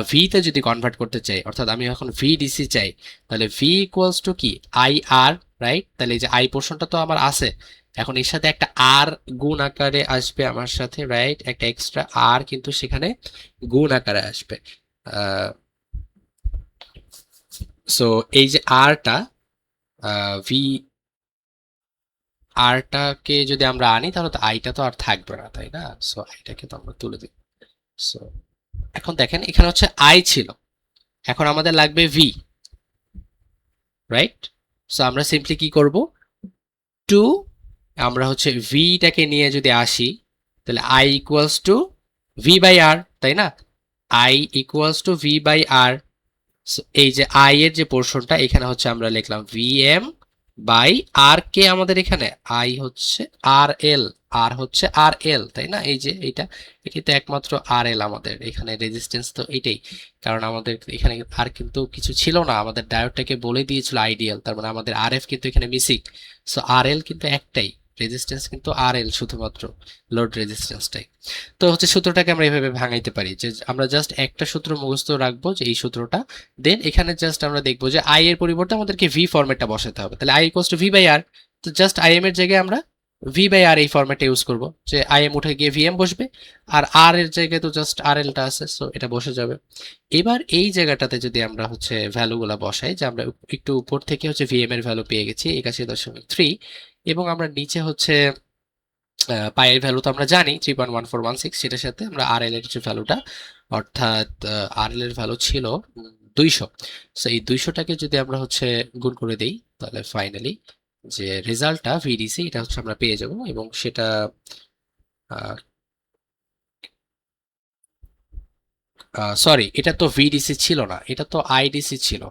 ভি তে যদি কনভার্ট করতে চাই, অর্থাৎ আমি এখন ভিডিসি চাই, তাহলে ভি ইকুয়ালস টু কি আই আর, রাইট? তাহলে এই যে আই পোর্শনটা তো আমার আছে, এখন এর সাথে একটা আর গুণ আকারে আসবে আমার সাথে, রাইট? একটা এক্সট্রা আর কিন্তু সেখানে গুণ আকারে আসবে। সো এই যে আরটা ভি আরটাকে যদি আমরা আনি তাহলে তো আইটা তো আর থাকবে না, তাই না? সো আইটাকে তো আমরা তুলে দিই। সো এখন দেখেন এখানে হচ্ছে আই ছিল, এখন আমাদের লাগবে ভি, রাইট? সো আমরা সিম্পলি কি করব, 2 আমরা হচ্ছে ভিটাকে নিয়ে যদি আসি তাহলে I equals to V by R, তাই না? I equals to V by R. এই যে আই এর যে পোর্শনটা এখানে হচ্ছে আমরা লিখলাম ভিএম বাই আর, কে আমাদের এখানে আই হচ্ছে আর এল, আর হচ্ছে আর এল, তাই না? এই যে এইটা কিন্তু একমাত্র আর এল আমাদের এখানে রেজিস্ট্যান্স তো এটাই, কারণ আমাদের এখানে আর কিন্তু কিছু ছিল না, আমাদের ডায়োডটাকে বলে দিয়েছিল আইডিয়াল, তার মানে আমাদের আর এফ কিন্তু এখানে মিসিং। সো আর এল কিন্তু একটাই রেজিস্ট্যান্স, কিন্তু আর এল শুধুমাত্র লোড রেজিস্ট্যান্সটাই। তো হচ্ছে সূত্রটাকে আমরা এইভাবে ভাঙাইতে পারি যে আমরা জাস্ট একটা সূত্র মুখস্থ রাখবো যে এই সূত্রটা, দেন এখানে জাস্ট আমরা দেখবো যে আই এর পরিবর্তে আমাদেরকে ভি ফরম্যাটটা বসাতে হবে, তাহলে I equals to V by R, তো জাস্ট আই এম এর জায়গায় আমরা ভি বাই আর এই ফরম্যাটে ইউজ করব, যে আই এম উঠে গিয়ে ভিএম বসবে আর আর এর জায়গায় তো জাস্ট আর এলটা আছে, সো এটা বসে যাবে। এবার এই জায়গাটাতে যদি আমরা হচ্ছে ভ্যালুগুলা বসাই, যে আমরা একটু উপর থেকে হচ্ছে ভিএম এর ভ্যালু পেয়ে গেছি 81.3, এবং আমরা নিচে হচ্ছে পায়ের ভ্যালু তো আমরা জানি 3.1416, সেটার সাথে আমরা আর এল এর যে ভ্যালুটা, অর্থাৎ আর এল এর ভ্যালু ছিল 200। সো এই 200টাকে যদি আমরা হচ্ছে গুণ করে দেই তাহলে ফাইনালি যে রেজাল্টটা ভিডিসি এটা হচ্ছে আমরা পেয়ে যাব, এবং সেটা সরি এটা তো ভিডিসি ছিল না, এটা তো আইডিসি ছিল,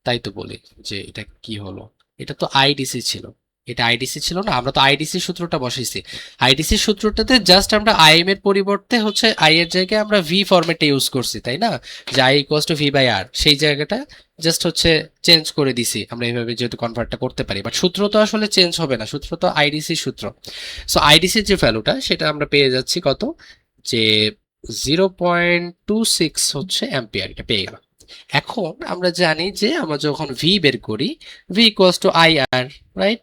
তাই তো বলি যে এটা কি হলো, এটা তো আইডিসি ছিল, এটা আইডিসি ছিল না, আমরা তো আইডিসি সূত্রটা বসাইছি, আইডিসি সূত্রটাতে জাস্ট আমরা আইএম এর পরিবর্তে হচ্ছে আই এর জায়গায় আমরা ভি ফরম্যাটে ইউজ করছি, তাই না? যে I equals to V by R, সেই জায়গাটা জাস্ট হচ্ছে চেঞ্জ করে দিছি আমরা এইভাবে, যেহেতু কনভার্টটা করতে পারি, বাট সূত্র তো আসলে চেঞ্জ হবে না, সূত্র তো আইডিসি সূত্র। সো আইডিসির যে ভ্যালুটা সেটা আমরা পেয়ে যাচ্ছি কত, যে 0.26 হচ্ছে অ্যাম্পিয়ার, এটা পেয়ে গেলাম। এখন আমরা জানি যে আমরা যখন ভি বের করি V equals to I R, right?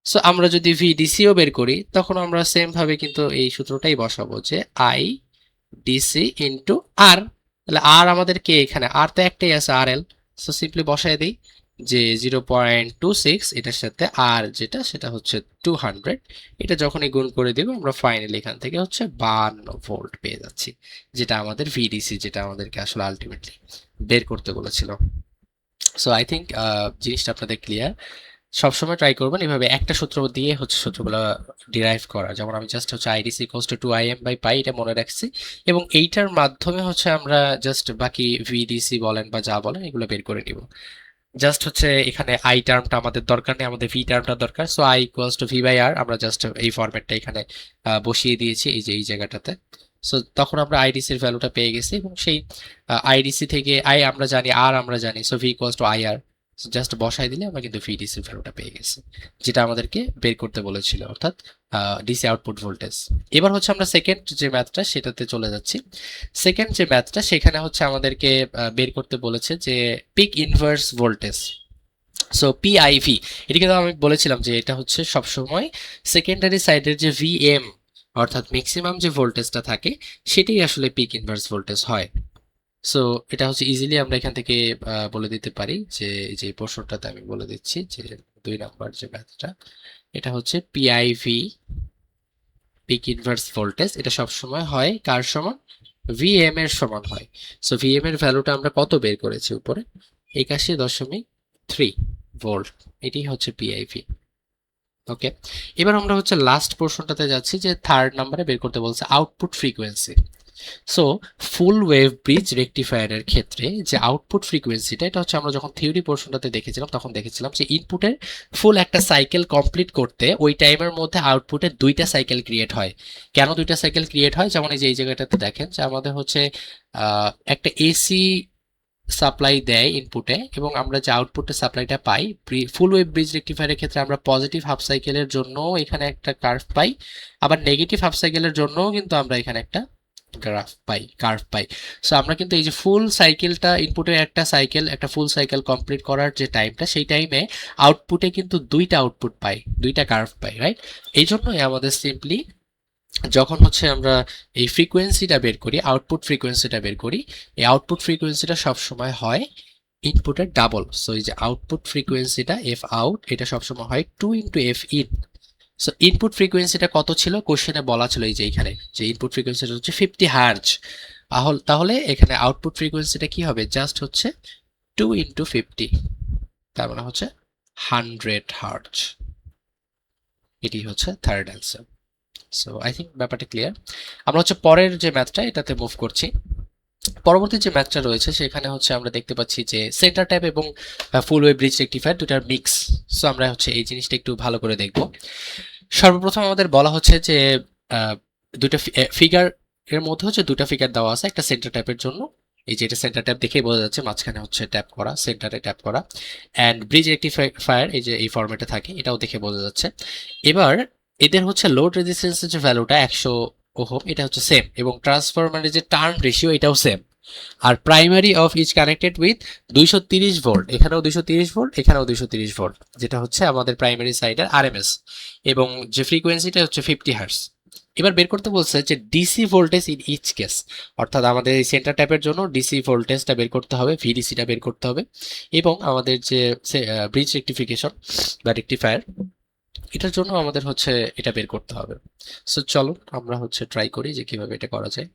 So আমরা যদি ভি ডিসিও বের করি তখন আমরা সেম ভাবে কিন্তু এই সূত্রটাই বসাবো, যে আই ডিসি ইন্টু আর, তাহলে আর আমাদের কে এখানে আর তো একটাই আছে আর এল, সো সিম্পলি বসাই দিই যে 0.26 এটার সাথে আর যেটা সেটা হচ্ছে 200, এটা যখনই গুণ করে দিব আমরা ফাইনালি এখান থেকে হচ্ছে 52 ভোল্ট পেয়ে যাচ্ছি, যেটা আমাদের ভিডিসি, যেটা আমাদেরকে আসলে আলটিমেটলি বের করতে বলেছিল। সো আই থিঙ্ক জিনিসটা আপনাদের ক্লিয়ার। সবসময় ট্রাই করবেন এভাবে একটা সূত্র দিয়ে হচ্ছে সূত্রগুলো ডিরাইভ করা, যেমন আমি জাস্ট হচ্ছে IDC equals to 2Im by pi এটা মনে রাখছি, এবং এইটার মাধ্যমে হচ্ছে আমরা জাস্ট বাকি ভিডিসি বলেন বা যা বলেন এগুলো বের করে নিব। জাস্ট হচ্ছে এখানে আই টার্মটা আমাদের দরকার নেই, আমাদের ভি টার্মটা দরকার। So I equals to V by R আমরা জাস্ট এই ফরম্যাটটা এখানে বসিয়ে দিয়েছি এই যে এই জায়গাটাতে। সো তখন আমরা আইডিসির ভ্যালুটা পেয়ে গেছি, এবং সেই আইডিসি থেকে আই আমরা জানি আর আমরা জানি, so V equals to I R, just বসাই দিলে আমরা কিন্তু ভিডিসি ভ্যালুটা পেয়ে গেছি, যেটা আমাদেরকে বের করতে বলেছিল, অর্থাৎ ডিসি আউটপুট ভোল্টেজ। এবার হচ্ছে আমরা সেকেন্ড যে ম্যাথটা সেটাতে চলে যাচ্ছি। সেকেন্ড যে ম্যাথটা সেখানে হচ্ছে আমাদেরকে বের করতে বলেছে যে peak inverse voltage. So PIV, এটা কিন্তু আমি বলেছিলাম যে এটা হচ্ছে সবসময় সেকেন্ডারি সাইডের যে ভিএম, অর্থাৎ ম্যাক্সিমাম যে ভোল্টেজটা থাকে সেটাই আসলে পিক ইনভার্স ভোল্টেজ হয়। সো এটা হচ্ছে ইজিলি আমরা এখান থেকে বলে দিতে পারি যে এই যে প্রশ্নটাতে আমি বলে দিচ্ছি যে 2 নাম্বার যে ম্যাথটা, এটা হচ্ছে পিআইভি, পিক ইনভার্স ভোল্টেজ, এটা সবসময় হয় কার সমান? ভিএম এর সমান হয়। সো ভিএম এর ভ্যালুটা আমরা কত বের করেছি উপরে? 81.3 ভোল্ট, এটি হচ্ছে পিআইভি। ওকে, এবার আমরা হচ্ছে লাস্ট পোর্শনটাতে যাচ্ছি, যে থার্ড নাম্বারে বের করতে বলছে output frequency. So full wave bridge রেকটিফায়ারের ক্ষেত্রে যে আউটপুট ফ্রিকোয়েন্সিটা, এটা হচ্ছে আমরা যখন থিওরি পোর্শনটাতে দেখেছিলাম তখন দেখেছিলাম যে ইনপুটের ফুল একটা সাইকেল কমপ্লিট করতে ওই টাইমের মধ্যে আউটপুটের 2টা সাইকেল ক্রিয়েট হয়। কেন 2টা সাইকেল ক্রিয়েট হয়? যেমন এই যে এই জায়গাটাতে দেখেন যে আমাদের হচ্ছে একটা এসি সাপ্লাই দেয় ইনপুটে, এবং আমরা যে আউটপুটে সাপ্লাইটা পাই, ফুল ওয়েভ ব্রিজ রেকটিফায়ারের ক্ষেত্রে আমরা পজিটিভ হাফ সাইকেলের জন্য এখানে একটা কার্ভ পাই, আবার নেগেটিভ হাফ সাইকেলের জন্যও কিন্তু আমরা এখানে একটা কার্ভ পাই। সো আমরা কিন্তু এই যে ফুল সাইকেলটা, ইনপুটের একটা সাইকেল, একটা ফুল সাইকেল কমপ্লিট করার যে টাইমটা, সেই টাইমে আউটপুটে কিন্তু 2টা আউটপুট পাই, 2টা কার্ভ পাই, রাইট? এই জন্যই আমাদের সিম্পলি যখন হচ্ছে আমরা এই ফ্রিকোয়েন্সিটা বের করি, আউটপুট ফ্রিকোয়েন্সিটা বের করি, এই আউটপুট ফ্রিকোয়েন্সিটা সবসময় হয় ইনপুটের ডাবল। সো এই যে আউটপুট ফ্রিকোয়েন্সিটা এফ আউট, এটা সবসময় হয় 2 into F in. So input ফ্রিকোয়েন্সিটা কত ছিল? কোশ্চেনে বলা ছিল এই যে এখানে যে ইনপুট ফ্রিকোয়েন্সিটা হচ্ছে 50 হার্জ। তাহলে এখানে আউটপুট ফ্রিকোয়েন্সিটা কি হবে? জাস্ট হচ্ছে 2 ইন্টু 50, তার মানে হচ্ছে 100 হার্জ। এটি হচ্ছে third answer. So I think ব্যাপারটা ক্লিয়ার। আমরা হচ্ছে পরের যে ম্যাথটা এটাতে মুভ করছি। পরবর্তী যে ম্যাথটা রয়েছে সেখানে হচ্ছে আমরা দেখতে পাচ্ছি যে সেন্টার ট্যাপ এবং ফুল ওয়েভ ব্রিজ রেকটিফায়ার দুটার মিক্স। সো আমরা হচ্ছে এই জিনিসটা একটু ভালো করে দেখব। সর্বপ্রথম আমাদের বলা হচ্ছে যে দুটো ফিগার এর মধ্যে হচ্ছে 2টা ফিগার দেওয়া আছে একটা সেন্টার ট্যাপের জন্য। এই যে এটা সেন্টার ট্যাপ দেখেই বোঝা যাচ্ছে, মাঝখানে হচ্ছে ট্যাপ করা, সেন্টারে ট্যাপ করা, অ্যান্ড ব্রিজ রেকটিফায়ার এই যে এই ফরম্যাটে থাকে, এটাও দেখে বোঝা যাচ্ছে। এবার এদের হচ্ছে লোড রেজিস্ট্যান্সের যে ভ্যালুটা 100 ওহম, এটা হচ্ছে সেম, এবং ট্রান্সফরমারের যে টার্ন রেশিও এটাও সেম। আর primary of each connected with 230 volt, এখানেও 230 ভোল্ট, এখানেও 230 ভোল্ট, যেটা হচ্ছে আমাদের প্রাইমারি সাইডের আরএমএস, এবং যে ফ্রিকোয়েন্সিটা হচ্ছে 50 হার্টজ। এবার বের করতে বলছে যে DC voltage in each case, অর্থাৎ আমাদের এই সেন্টার ট্যাপের জন্য ডিসি ভোল্টেজটা বের করতে হবে, ভিডিসিটা বের করতে হবে, এবং আমাদের যে ব্রিজ রেকটিফিকেশন বা রেকটিফায়ার, এটার জন্য আমাদের হচ্ছে এটা বের করতে হবে। সো চলো আমরা হচ্ছে ট্রাই করি যে কিভাবে এটা করা যায়।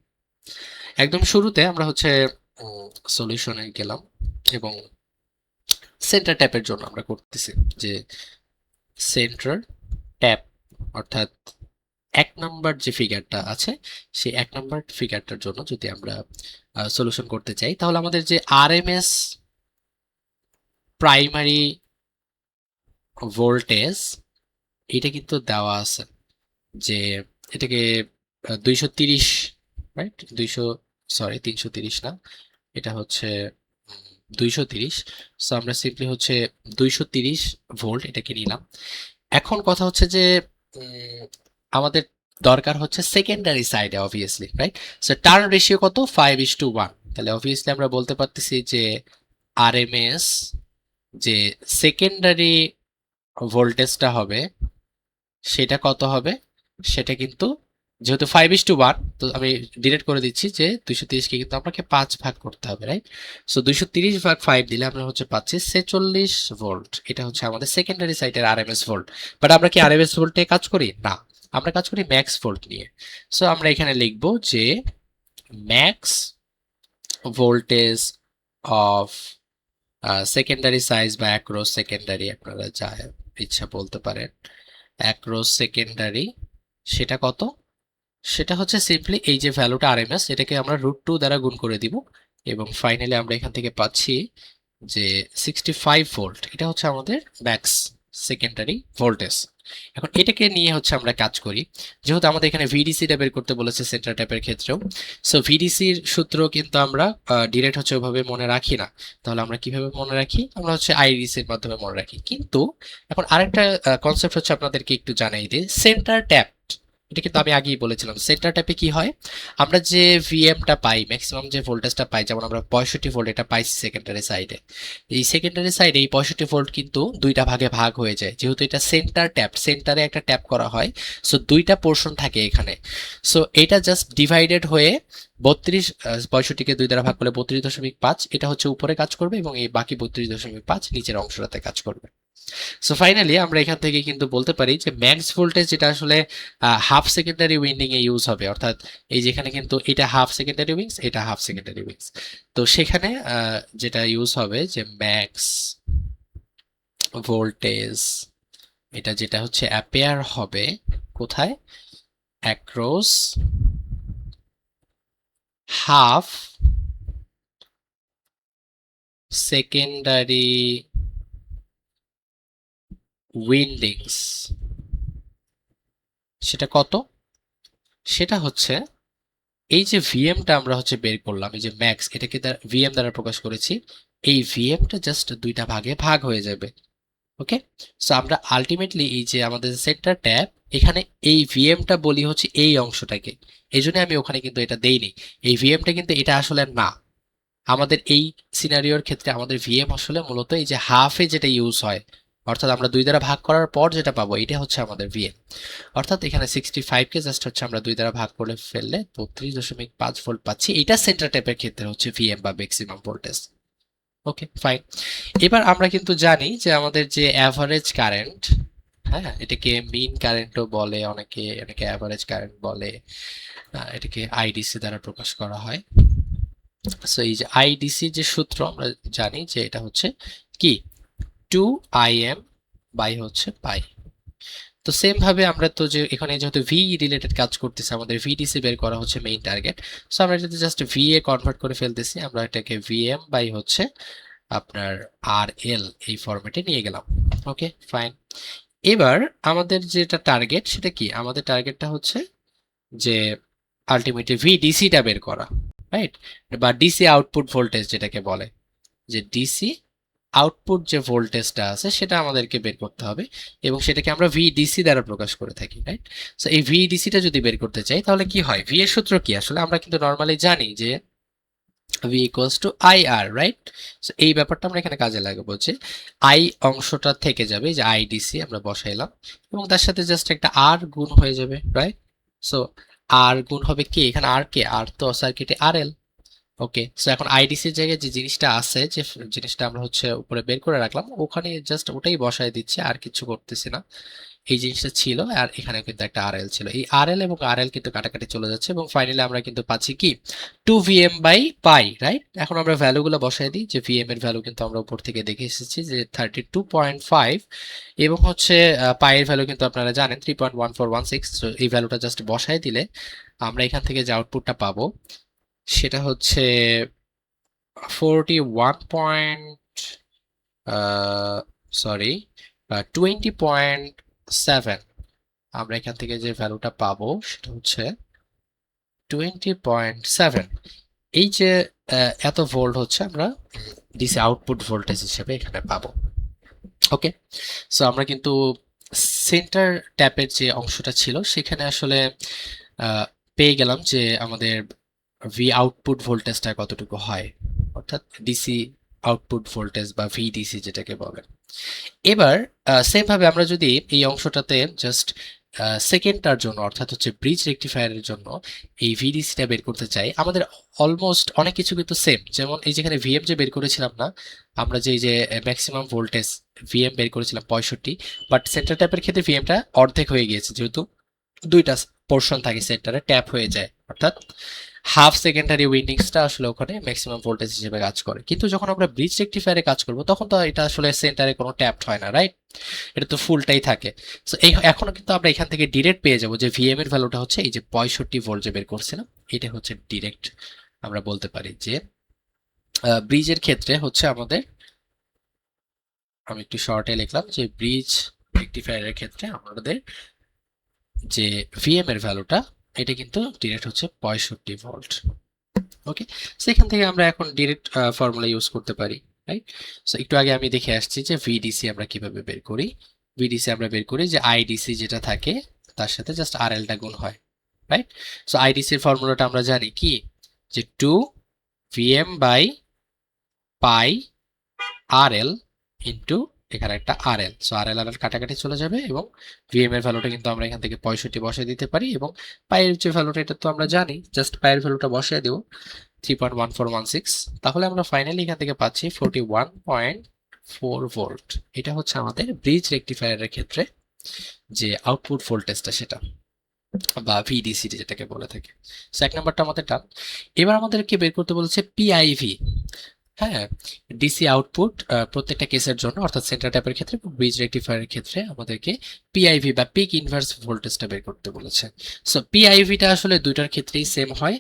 একদম শুরুতে আমরা হচ্ছে সলিউশনে গেলাম, এবং সেন্টার ট্যাপের জন্য আমরা করতেছি যে সেন্টার ট্যাপ, অর্থাৎ 1 নাম্বার যে ফিগারটা আছে সেই 1 নাম্বার ফিগারটার জন্য যদি আমরা সলিউশন করতে চাই, তাহলে আমাদের যে আরএমএস প্রাইমারি ভোল্টেজ এটা কিন্তু দেওয়া আছে, যে এটাকে 230, রাইট? 330 না, এটা হচ্ছে 230। সো আমরা সিম্পলি হচ্ছে 230 ভোল্ট এটাকে নিলাম। এখন কথা হচ্ছে যে আমাদের দরকার হচ্ছে সেকেন্ডারি সাইডে, obviously, right? So turn ratio কত? 5:1। তাহলে অবভিয়াসলি আমরা বলতে পারতেছি যে আরএমএস যে সেকেন্ডারি ভোল্টেজটা হবে সেটা কত হবে? সেটা কিন্তু যেহেতু 5:1, তো আমি ডিরেক্ট করে দিচ্ছি যে 230 কে কিন্তু আমাকে 5 ভাগ করতে হবে, রাইট? সো 230 ভাগ 5 দিলে আমরা হচ্ছে পাচ্ছি 46 ভোল্ট। এটা হচ্ছে আমাদের সেকেন্ডারি সাইডের আরএমএস ভোল্ট। বাট আমরা কি আরএমএস ভোল্ট নিয়ে কাজ করি? না, আমরা কাজ করি ম্যাক্স ভোল্ট নিয়ে। সো আমরা এখানে লিখব যে max voltage of secondary size বা অ্যাক্রস সেকেন্ডারি, আপনারা যা ইচ্ছা বলতে পারেন, অ্যাক্রস সেকেন্ডারি, সেটা কত? সেটা হচ্ছে সিম্পলি এই যে ভ্যালুটা আরএমএস, এটাকে আমরা √2 দ্বারা গুণ করে দিব, এবং ফাইনালি আমরা এখান থেকে পাচ্ছি যে 65 ভোল্ট। এটা হচ্ছে আমাদের ম্যাক্স সেকেন্ডারি ভোল্টেজ। এখন এটাকে নিয়ে হচ্ছে আমরা কাজ করি, যেহেতু আমাদের এখানে ভিডিসিটা বের করতে বলেছে সেন্টার ট্যাপের ক্ষেত্রেও। সো ভিডিসির সূত্র কিন্তু আমরা ডিরেক্ট হচ্ছে ওইভাবে মনে রাখি না। তাহলে আমরা কিভাবে মনে রাখি? আমরা হচ্ছে আইরিসের মাধ্যমে মনে রাখি। কিন্তু এখন আরেকটা কনসেপ্ট হচ্ছে আপনাদেরকে একটু জানাই দিই, সেন্টার ট্যাপ। এটা কিন্তু আমি আগেই বলেছিলাম, সেন্টার ট্যাপে কি হয়, আমরা যে ভিএমটা পাই, ম্যাক্সিমাম যে ভোল্টেজটা পাই, যেমন আমরা 65 ভোল্ট এটা পাইছি সেকেন্ডারি সাইডে। এই সেকেন্ডারি সাইডে এই 65 ভোল্ট কিন্তু দুইটা ভাগে ভাগ হয়ে যায়, যেহেতু এটা সেন্টার ট্যাপ, সেন্টারে একটা ট্যাপ করা হয়। সো দুইটা পোর্শন থাকে এখানে। সো এটা জাস্ট ডিভাইডেড হয়ে 32, 65কে 2 দ্বারা ভাগ করলে 32.5, এটা হচ্ছে উপরে কাজ করবে এবং এই বাকি 32.5 নিচের অংশটাতে কাজ করবে। সো ফাইনালি আমরা এখান থেকে কিন্তু বলতে পারি যে ম্যাক্স ভোল্টেজ যেটা আসলে হাফ সেকেন্ডারি উইন্ডিং এ ইউজ হবে, অর্থাৎ এই যেখানে কিন্তু এটা হাফ সেকেন্ডারি উইংস, এটা হাফ সেকেন্ডারি উইংস। তো সেখানে যেটা ইউজ হবে যে ম্যাক্স ভোল্টেজ, এটা যেটা হচ্ছে অ্যাপেয়ার হবে কোথায়, অ্যাক্রস হাফ সেকেন্ডারি উইন্ডিংস। সেটা কত? সেটা হচ্ছে এই যে ভিএমটা আমরা হচ্ছে বের করলাম, এই যে ম্যাক্স, এটাকে ভিএম দ্বারা প্রকাশ করেছি, এই ভিএমটা জাস্ট দুইটা ভাগে ভাগ হয়ে যাবে। ওকে, সো আমরা আলটিমেটলি এই যে আমাদের সেন্টার ট্যাপ, এখানে এই ভিএমটা বলি হচ্ছে এই অংশটাকে, এই জন্য আমি ওখানে কিন্তু এটা দেইনি। এই ভিএমটা কিন্তু এটা আসলে না, আমাদের এই সিনারিওর ক্ষেত্রে আমাদের ভিএম আসলে মূলত এই যে হাফে যেটা ইউজ হয়, অর্থাৎ আমরা 2 দ্বারা ভাগ করার পর যেটা পাবো এটা হচ্ছে আমাদের ভিএম। অর্থাৎ এখানে 65কে জাস্ট হচ্ছে আমরা 2 দ্বারা ভাগ করে ফেললে 32.5 ভোল্ট পাচ্ছি। এটা সেন্টার ট্যাপের ক্ষেত্রে হচ্ছে ভিএম বা ম্যাক্সিমাম ভোল্টেজ। Okay fine. এবার আমরা কিন্তু জানি যে আমাদের যে অ্যাভারেজ কারেন্ট, হ্যাঁ, এটাকে মিন কারেন্টও বলে, অনেকে অনেকে অ্যাভারেজ কারেন্ট বলে, এটাকে আইডিসি দ্বারা প্রকাশ করা হয়। সো এই যে আইডিসি যে সূত্র আমরা জানি যে এটা হচ্ছে কি 2Im বাই হচ্ছে পাই। তো সেম ভাবে আমরা তো যে এখানে যেহেতু ভি রিলেটেড কাজ করতেছে, আমাদের ভিডিসি বের করা হচ্ছে মেইন টার্গেট। সো আমরা এটাতে জাস্ট ভি এ কনভার্ট করে ফেলতেছি, আমরা এটাকে ভিএম বাই হচ্ছে আপনার আর এল এই ফরম্যাটে নিয়ে গেলাম। Okay fine. এবার আমাদের যেটা টার্গেট সেটা কি, আমাদের টার্গেটটা হচ্ছে যে আলটিমেটলি ভিডিসিটা বের করা, রাইট, বা ডিসি আউটপুট ভোল্টেজ যেটাকে বলে, যে ডিসি আউটপুট যে ভোল্টেজটা আছে সেটা আমাদেরকে বের করতে হবে, এবং সেটাকে আমরা ভিডিসি দ্বারা প্রকাশ করে থাকি, রাইট। সো এই ভিডিসিটা যদি বের করতে চাই তাহলে কি হয়, ভি এর সূত্র কি আসলে আমরা কিন্তু নর্মালি জানি যে V equals to I R, right. So এই ব্যাপারটা আমরা এখানে কাজে লাগাবো, যে আই অংশটা থেকে যাবে, যে আইডিসি আমরা বসাইলাম, এবং তার সাথে জাস্ট একটা আর গুণ হয়ে যাবে, রাইট। সো আর গুণ হবে কি, এখানে আর কে, আর তো সার্কিটে আর এল। ওকে, সো এখন আইডিসির জায়গায় যে জিনিসটা আছে, যে জিনিসটা আমরা হচ্ছে উপরে বের করে রাখলাম, ওখানে জাস্ট ওটাই বসায় দিচ্ছি, আর কিছু করতেছি না। এই জিনিসটা ছিল, আর এখানে কিন্তু একটা আরএল ছিল, এই আরএল এবং আরএল কিন্তু কাটাকাটি চলে যাচ্ছে, এবং ফাইনালি আমরা কিন্তু পাচ্ছি কি 2 VM বাই পাই, রাইট। এখন আমরা ভ্যালুগুলো বসাই দিই, যে ভিএম এর ভ্যালু কিন্তু আমরা উপর থেকে দেখে এসেছি যে 32.5, এবং হচ্ছে পাই এর ভ্যালু কিন্তু আপনারা জানেন 3.1416। তো এই ভ্যালুটা জাস্ট বসাই দিলে আমরা এখান থেকে যে আউটপুটটা পাবো সেটা হচ্ছে 41 পয়েন্ট, সরি 20.7। আমরা এখান থেকে যে ভ্যালুটা পাবো সেটা হচ্ছে 20.7। এই যে এত ভোল্ট হচ্ছে আমরা ডিসি আউটপুট ভোল্টেজ হিসেবে এখানে পাবো। ওকে, সো আমরা কিন্তু সেন্টার ট্যাপের যে অংশটা ছিল সেখানে আসলে পেয়ে গেলাম যে আমাদের ভি আউটপুট ভোল্টেজটা কতটুকু হয়, অর্থাৎ ডিসি আউটপুট ভোল্টেজ বা ভিডিসি যেটাকে বলে। এবার সেম ভাবে আমরা যদি এই অংশটাতে জাস্ট সেকেন্ডটার জন্য, অর্থাৎ হচ্ছে ব্রিজ রেকটিফায়ারের জন্য এই ভিডিসিটা বের করতে চাই, আমাদের অলমোস্ট অনেক কিছু কিন্তু সেম। যেমন এই যেখানে ভিএম যে বের করেছিলাম না আমরা, যে এই যে ম্যাক্সিমাম ভোল্টেজ ভিএম বের করেছিলাম 65, বাট সেন্টার ট্যাপের ক্ষেত্রে ভিএমটা অর্ধেক হয়ে গিয়েছে, যেহেতু দুইটা পোর্শন থাকে সেন্টারে, ট্যাপ হয়ে যায়, অর্থাৎ হাফ সেকেন্ডারি উইন্ডিংসটা আসলে ওখানে ম্যাক্সিমাম ভোল্টেজ হিসেবে কাজ করে। কিন্তু যখন আমরা ব্রিজ রেকটিফায়ারে কাজ করব তখন তো এটা আসলে সেন্টারে কোনো ট্যাপড হয় না, রাইট, এটা তো ফুলটাই থাকে। সো এই এখনো কিন্তু আমরা এখান থেকে ডিরেক্ট পেয়ে যাব যে ভিএম এর ভ্যালুটা হচ্ছে এই যে 65 ভোল্ট যে বের করছিলাম, এটা হচ্ছে ডিরেক্ট আমরা বলতে পারি যে ব্রিজের ক্ষেত্রে হচ্ছে আমাদের, আমি একটু শর্টে লিখলাম যে ব্রিজ রেকটিফায়ারের ক্ষেত্রে আমাদের যে ভিএম এর ভ্যালুটা এটা কিন্তু ডিরেক্ট হচ্ছে 65 ভোল্ট। ওকে, সো এখান থেকে আমরা এখন ডিরেক্ট ফর্মুলা ইউজ করতে পারি, রাইট? সো একটু আগে আমি দেখে আসছি যে ভিডিসি আমরা কিভাবে বের করি। ভিডিসি আমরা বের করি যে আইডিসি যেটা থাকে তার সাথে জাস্ট আরএলটা গুণ হয়, রাইট? সো আইডিসি এর ফর্মুলাটা আমরা জানি কি, যে 2 VM by pi RL into এখানে একটা আরএল। সো আরএল আর কাটাকাটি চলে যাবে এবং ভিএম এর ভ্যালুটা কিন্তু আমরা এখান থেকে 65 বসায় দিতে পারি এবং পাইয়ের যে ভ্যালুটা এটা তো আমরা জানি, জাস্ট পাইয়ের ভ্যালুটা বসায় দেব 3.1416। তাহলে আমরা ফাইনালি এখান থেকে পাচ্ছি 41.4 ভোল্ট। এটা হচ্ছে আমাদের ব্রিজ রেকটিফায়ারের ক্ষেত্রে যে আউটপুট ভোল্টেজটা সেটা, বা ভিডিসি যেটাকে বলে থাকে। সো এক নাম্বারটা আমাদের ডান। এবার আমাদেরকে বের করতে বলেছে পিআইভি। হ্যাঁ, ডিসি আউটপুট প্রত্যেকটা কেসের জন্য, অর্থাৎ সেন্টার ট্যাপের ক্ষেত্রে ব্রিজ রেকটিফায়ারের ক্ষেত্রে আমাদেরকে পিআইভি বা পিক ইনভার্স ভোল্টেজটা বের করতে বলেছে। সো পিআইভিটা আসলে দুইটার ক্ষেত্রেই সেম হয়।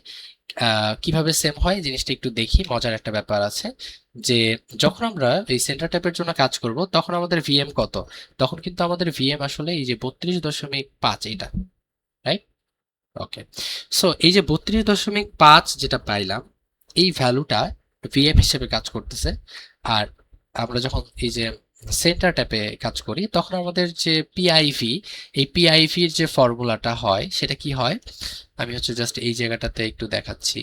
কিভাবে সেম হয় জিনিসটা একটু দেখি, মজার একটা ব্যাপার আছে যে যখন আমরা এই সেন্টার ট্যাপের জন্য কাজ করব তখন আমাদের ভিএম কত, তখন কিন্তু আমাদের ভিএম আসলে এই যে 32.5 এটা, রাইট? ওকে, সো এই যে 32.5 যেটা পাইলাম এই ভ্যালুটা ভিএম হিসেবে কাজ করতেছে। আর আমরা যখন এই যে সেন্টার ট্যাপে কাজ করি তখন আমাদের যে পিআইভি, এই পিআইভির যে ফর্মুলাটা হয় সেটা কি হয়, আমি হচ্ছে জাস্ট এই জায়গাটাতে একটু দেখাচ্ছি।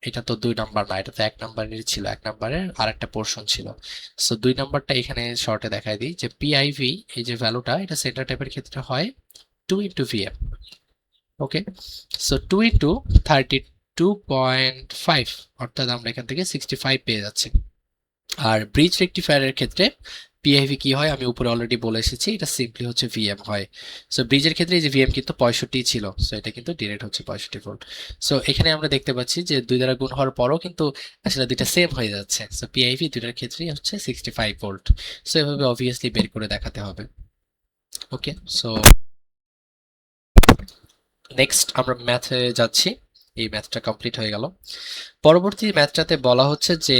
এটা তো 2 নাম্বার না, এটা তো 1 নাম্বারের ছিল, 1 নাম্বারের আর একটা পোর্শন ছিল। সো 2 নাম্বারটা এখানে শর্টে দেখাই দিই যে পিআইভি এই যে ভ্যালুটা এটা সেন্টার ট্যাপের ক্ষেত্রে হয় 2 ইন্টু ভিএম। ওকে, সো 2 ইন্টু 32.5 অর্থাৎ আমরা এখান থেকে 65 পেয়ে যাচ্ছি। আর ব্রিজ রেকটিফায়ারের ক্ষেত্রে পিআইভি কি হয় আমি উপরে অলরেডি বলে এসেছি, এটা সিম্পলি হচ্ছে ভিএম হয়। সো ব্রিজের ক্ষেত্রে এই যে ভিএম কিন্তু 65 ছিল, সো এটা কিন্তু ডিরেক্ট হচ্ছে 65 ভোল্ট। সো এখানে আমরা দেখতে পাচ্ছি যে 2 দ্বারা গুণ হওয়ার পরও কিন্তু আসলে দুইটা সেম হয়ে যাচ্ছে। সো পিআইভি দুইটার ক্ষেত্রেই হচ্ছে 65 ভোল্ট। সো এভাবে অবভিয়াসলি বের করে দেখাতে হবে। ওকে, সো নেক্সট আমরা ম্যাথে যাচ্ছি। এই ম্যাথটা কমপ্লিট হয়ে গেল। পরবর্তী ম্যাথটাতে বলা হচ্ছে যে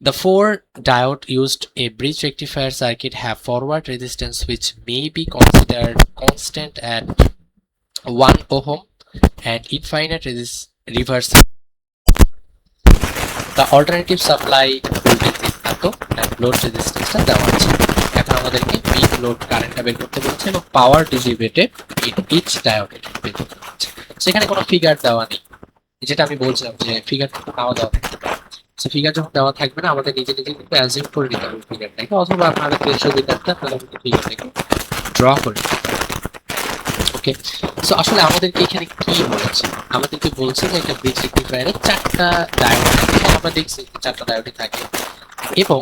the four diode used a bridge rectifier circuit have forward resistance which may be considered constant at 1 ohm and infinite reverse. The alternative supply voltage is এত and load resistance টা দেওয়া আছে। এখন আমাদেরকে peak load কারেন্টটা বের করতে বলেছে এবং power dissipated in each diode এটা বের করতে বলেছে। সেখানে কোনো ফিগার দেওয়া নেই, যেটা আমি বলছিলাম যে ফিগার নাও দেওয়া থাকতে পারে। সো ফিগার যখন দেওয়া থাকবে না আমাদের নিজে নিজে কিন্তু অ্যাজিউম করে নিতে হবে ফিগারটাকে, অথবা আপনারা সুবিধার্থে আপনারা কিন্তু ফিগারটাকে ড্র করে নিতে পারেন। ওকে, সো আসলে আমাদেরকে এখানে কি বলেছে, আমাদেরকে বলছে যে একটা ব্রিজ রেকটিফায়ারে 4টা ডায়োড থাকে। আমরা দেখছি 4টা ডায়োডই থাকে এবং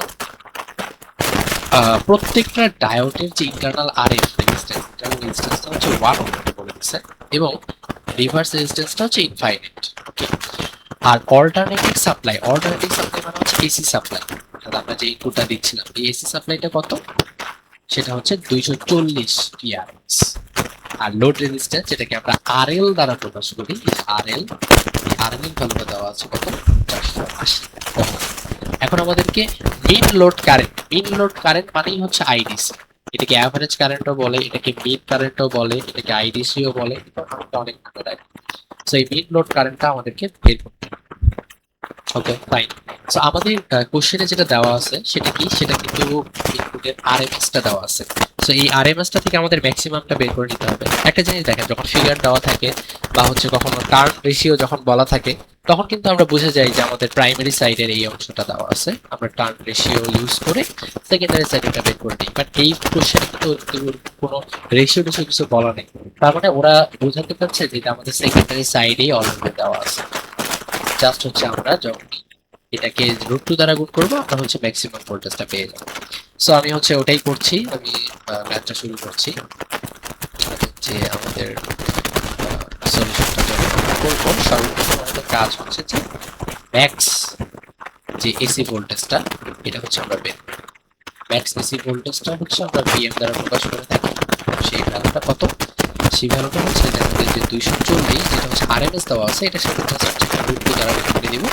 প্রত্যেকটা ডায়োডের যে ইন্টারনাল আরএফ রেজিস্ট্যান্স, ইন্টারনাল রেজিস্ট্যান্সটা হচ্ছে 1 ওহম বলে দিচ্ছে এবং রিভার্স রেজিস্ট্যান্সটা হচ্ছে ইনফাইনাইট। ওকে, আর অল্টারনেটিভ সাপ্লাই মানে হচ্ছে এসি সাপ্লাই, অর্থাৎ আমরা যে ইনপুটটা দিচ্ছিলাম এই এসি সাপ্লাইটা কত, সেটা হচ্ছে 240 পিআরএস। আর লোড রেজিস্ট্যান্স যেটাকে আমরা আরএল দ্বারা প্রকাশ করি, আরএল এর ভ্যালুটা দেওয়া আছে কত, 480 ওহম। এখন আমাদেরকে মিন লোড কারেন্ট মানেই হচ্ছে আইডিসি, এটাকে অ্যাভারেজ কারেন্টও বলে, এটাকে মিন কারেন্টও বলে, এটাকে আইডিসিও বলে, অনেক নাম। সো এই মিন লোড কারেন্টটা আমাদেরকে বের করতে হবে। ওকে, ফাইন। সো আমাদের কোশ্চেনে যেটা দেওয়া আছে সেটা কি, সেটা কিন্তু ইনপুটের আরএমএসটা দেওয়া আছে। সো এই আরএমএসটা থেকে আমাদের ম্যাক্সিমামটা বের করে নিতে হবে। একটা জিনিস দেখেন, যখন ফিগার দেওয়া থাকে বা হচ্ছে কখনো টার্ন রেশিও যখন বলা থাকে তখন কিন্তু আমরা বুঝে যাই যে আমাদের প্রাইমারি সাইডের এই অংশটা দেওয়া আছে, আমরা টার্ন রেশিও ইউজ করে সেকেন্ডারি সাইডটা বের করে নিই। বাট এই কোশ্চেনে কিন্তু কোনো রেশিও কিছু বলা নেই, তার মানে ওরা বোঝাতে পারছে যে এটা আমাদের সেকেন্ডারি সাইডেই অলরেডি দেওয়া আছে। জাস্ট হচ্ছে আমরা যখন এটাকে √2 দ্বারা গুণ করবো আমরা হচ্ছে ম্যাক্সিমাম ভোল্টেজটা পেয়ে যাবো। সো আমি হচ্ছে ওটাই করছি, আমি ম্যাথটা শুরু করছি যে আমাদের সলিউশনটা যখন আমরা করবো সর্বপ্রথম আমাদের কাজ হচ্ছে যে ম্যাক্স যে এসি ভোল্টেজটা এটা হচ্ছে আমরা বের করব। ম্যাক্স এসি ভোল্টেজটা হচ্ছে আমরা ভিএম দ্বারা প্রকাশ করে থাকি, সেই ভ্যালুটা কত, সেই ভ্যালুটা হচ্ছে যে আমাদের যে 240 যেটা হচ্ছে আরএমএস দেওয়া আছে এটার সাথে √2 দ্বারা গুণ করে দিব,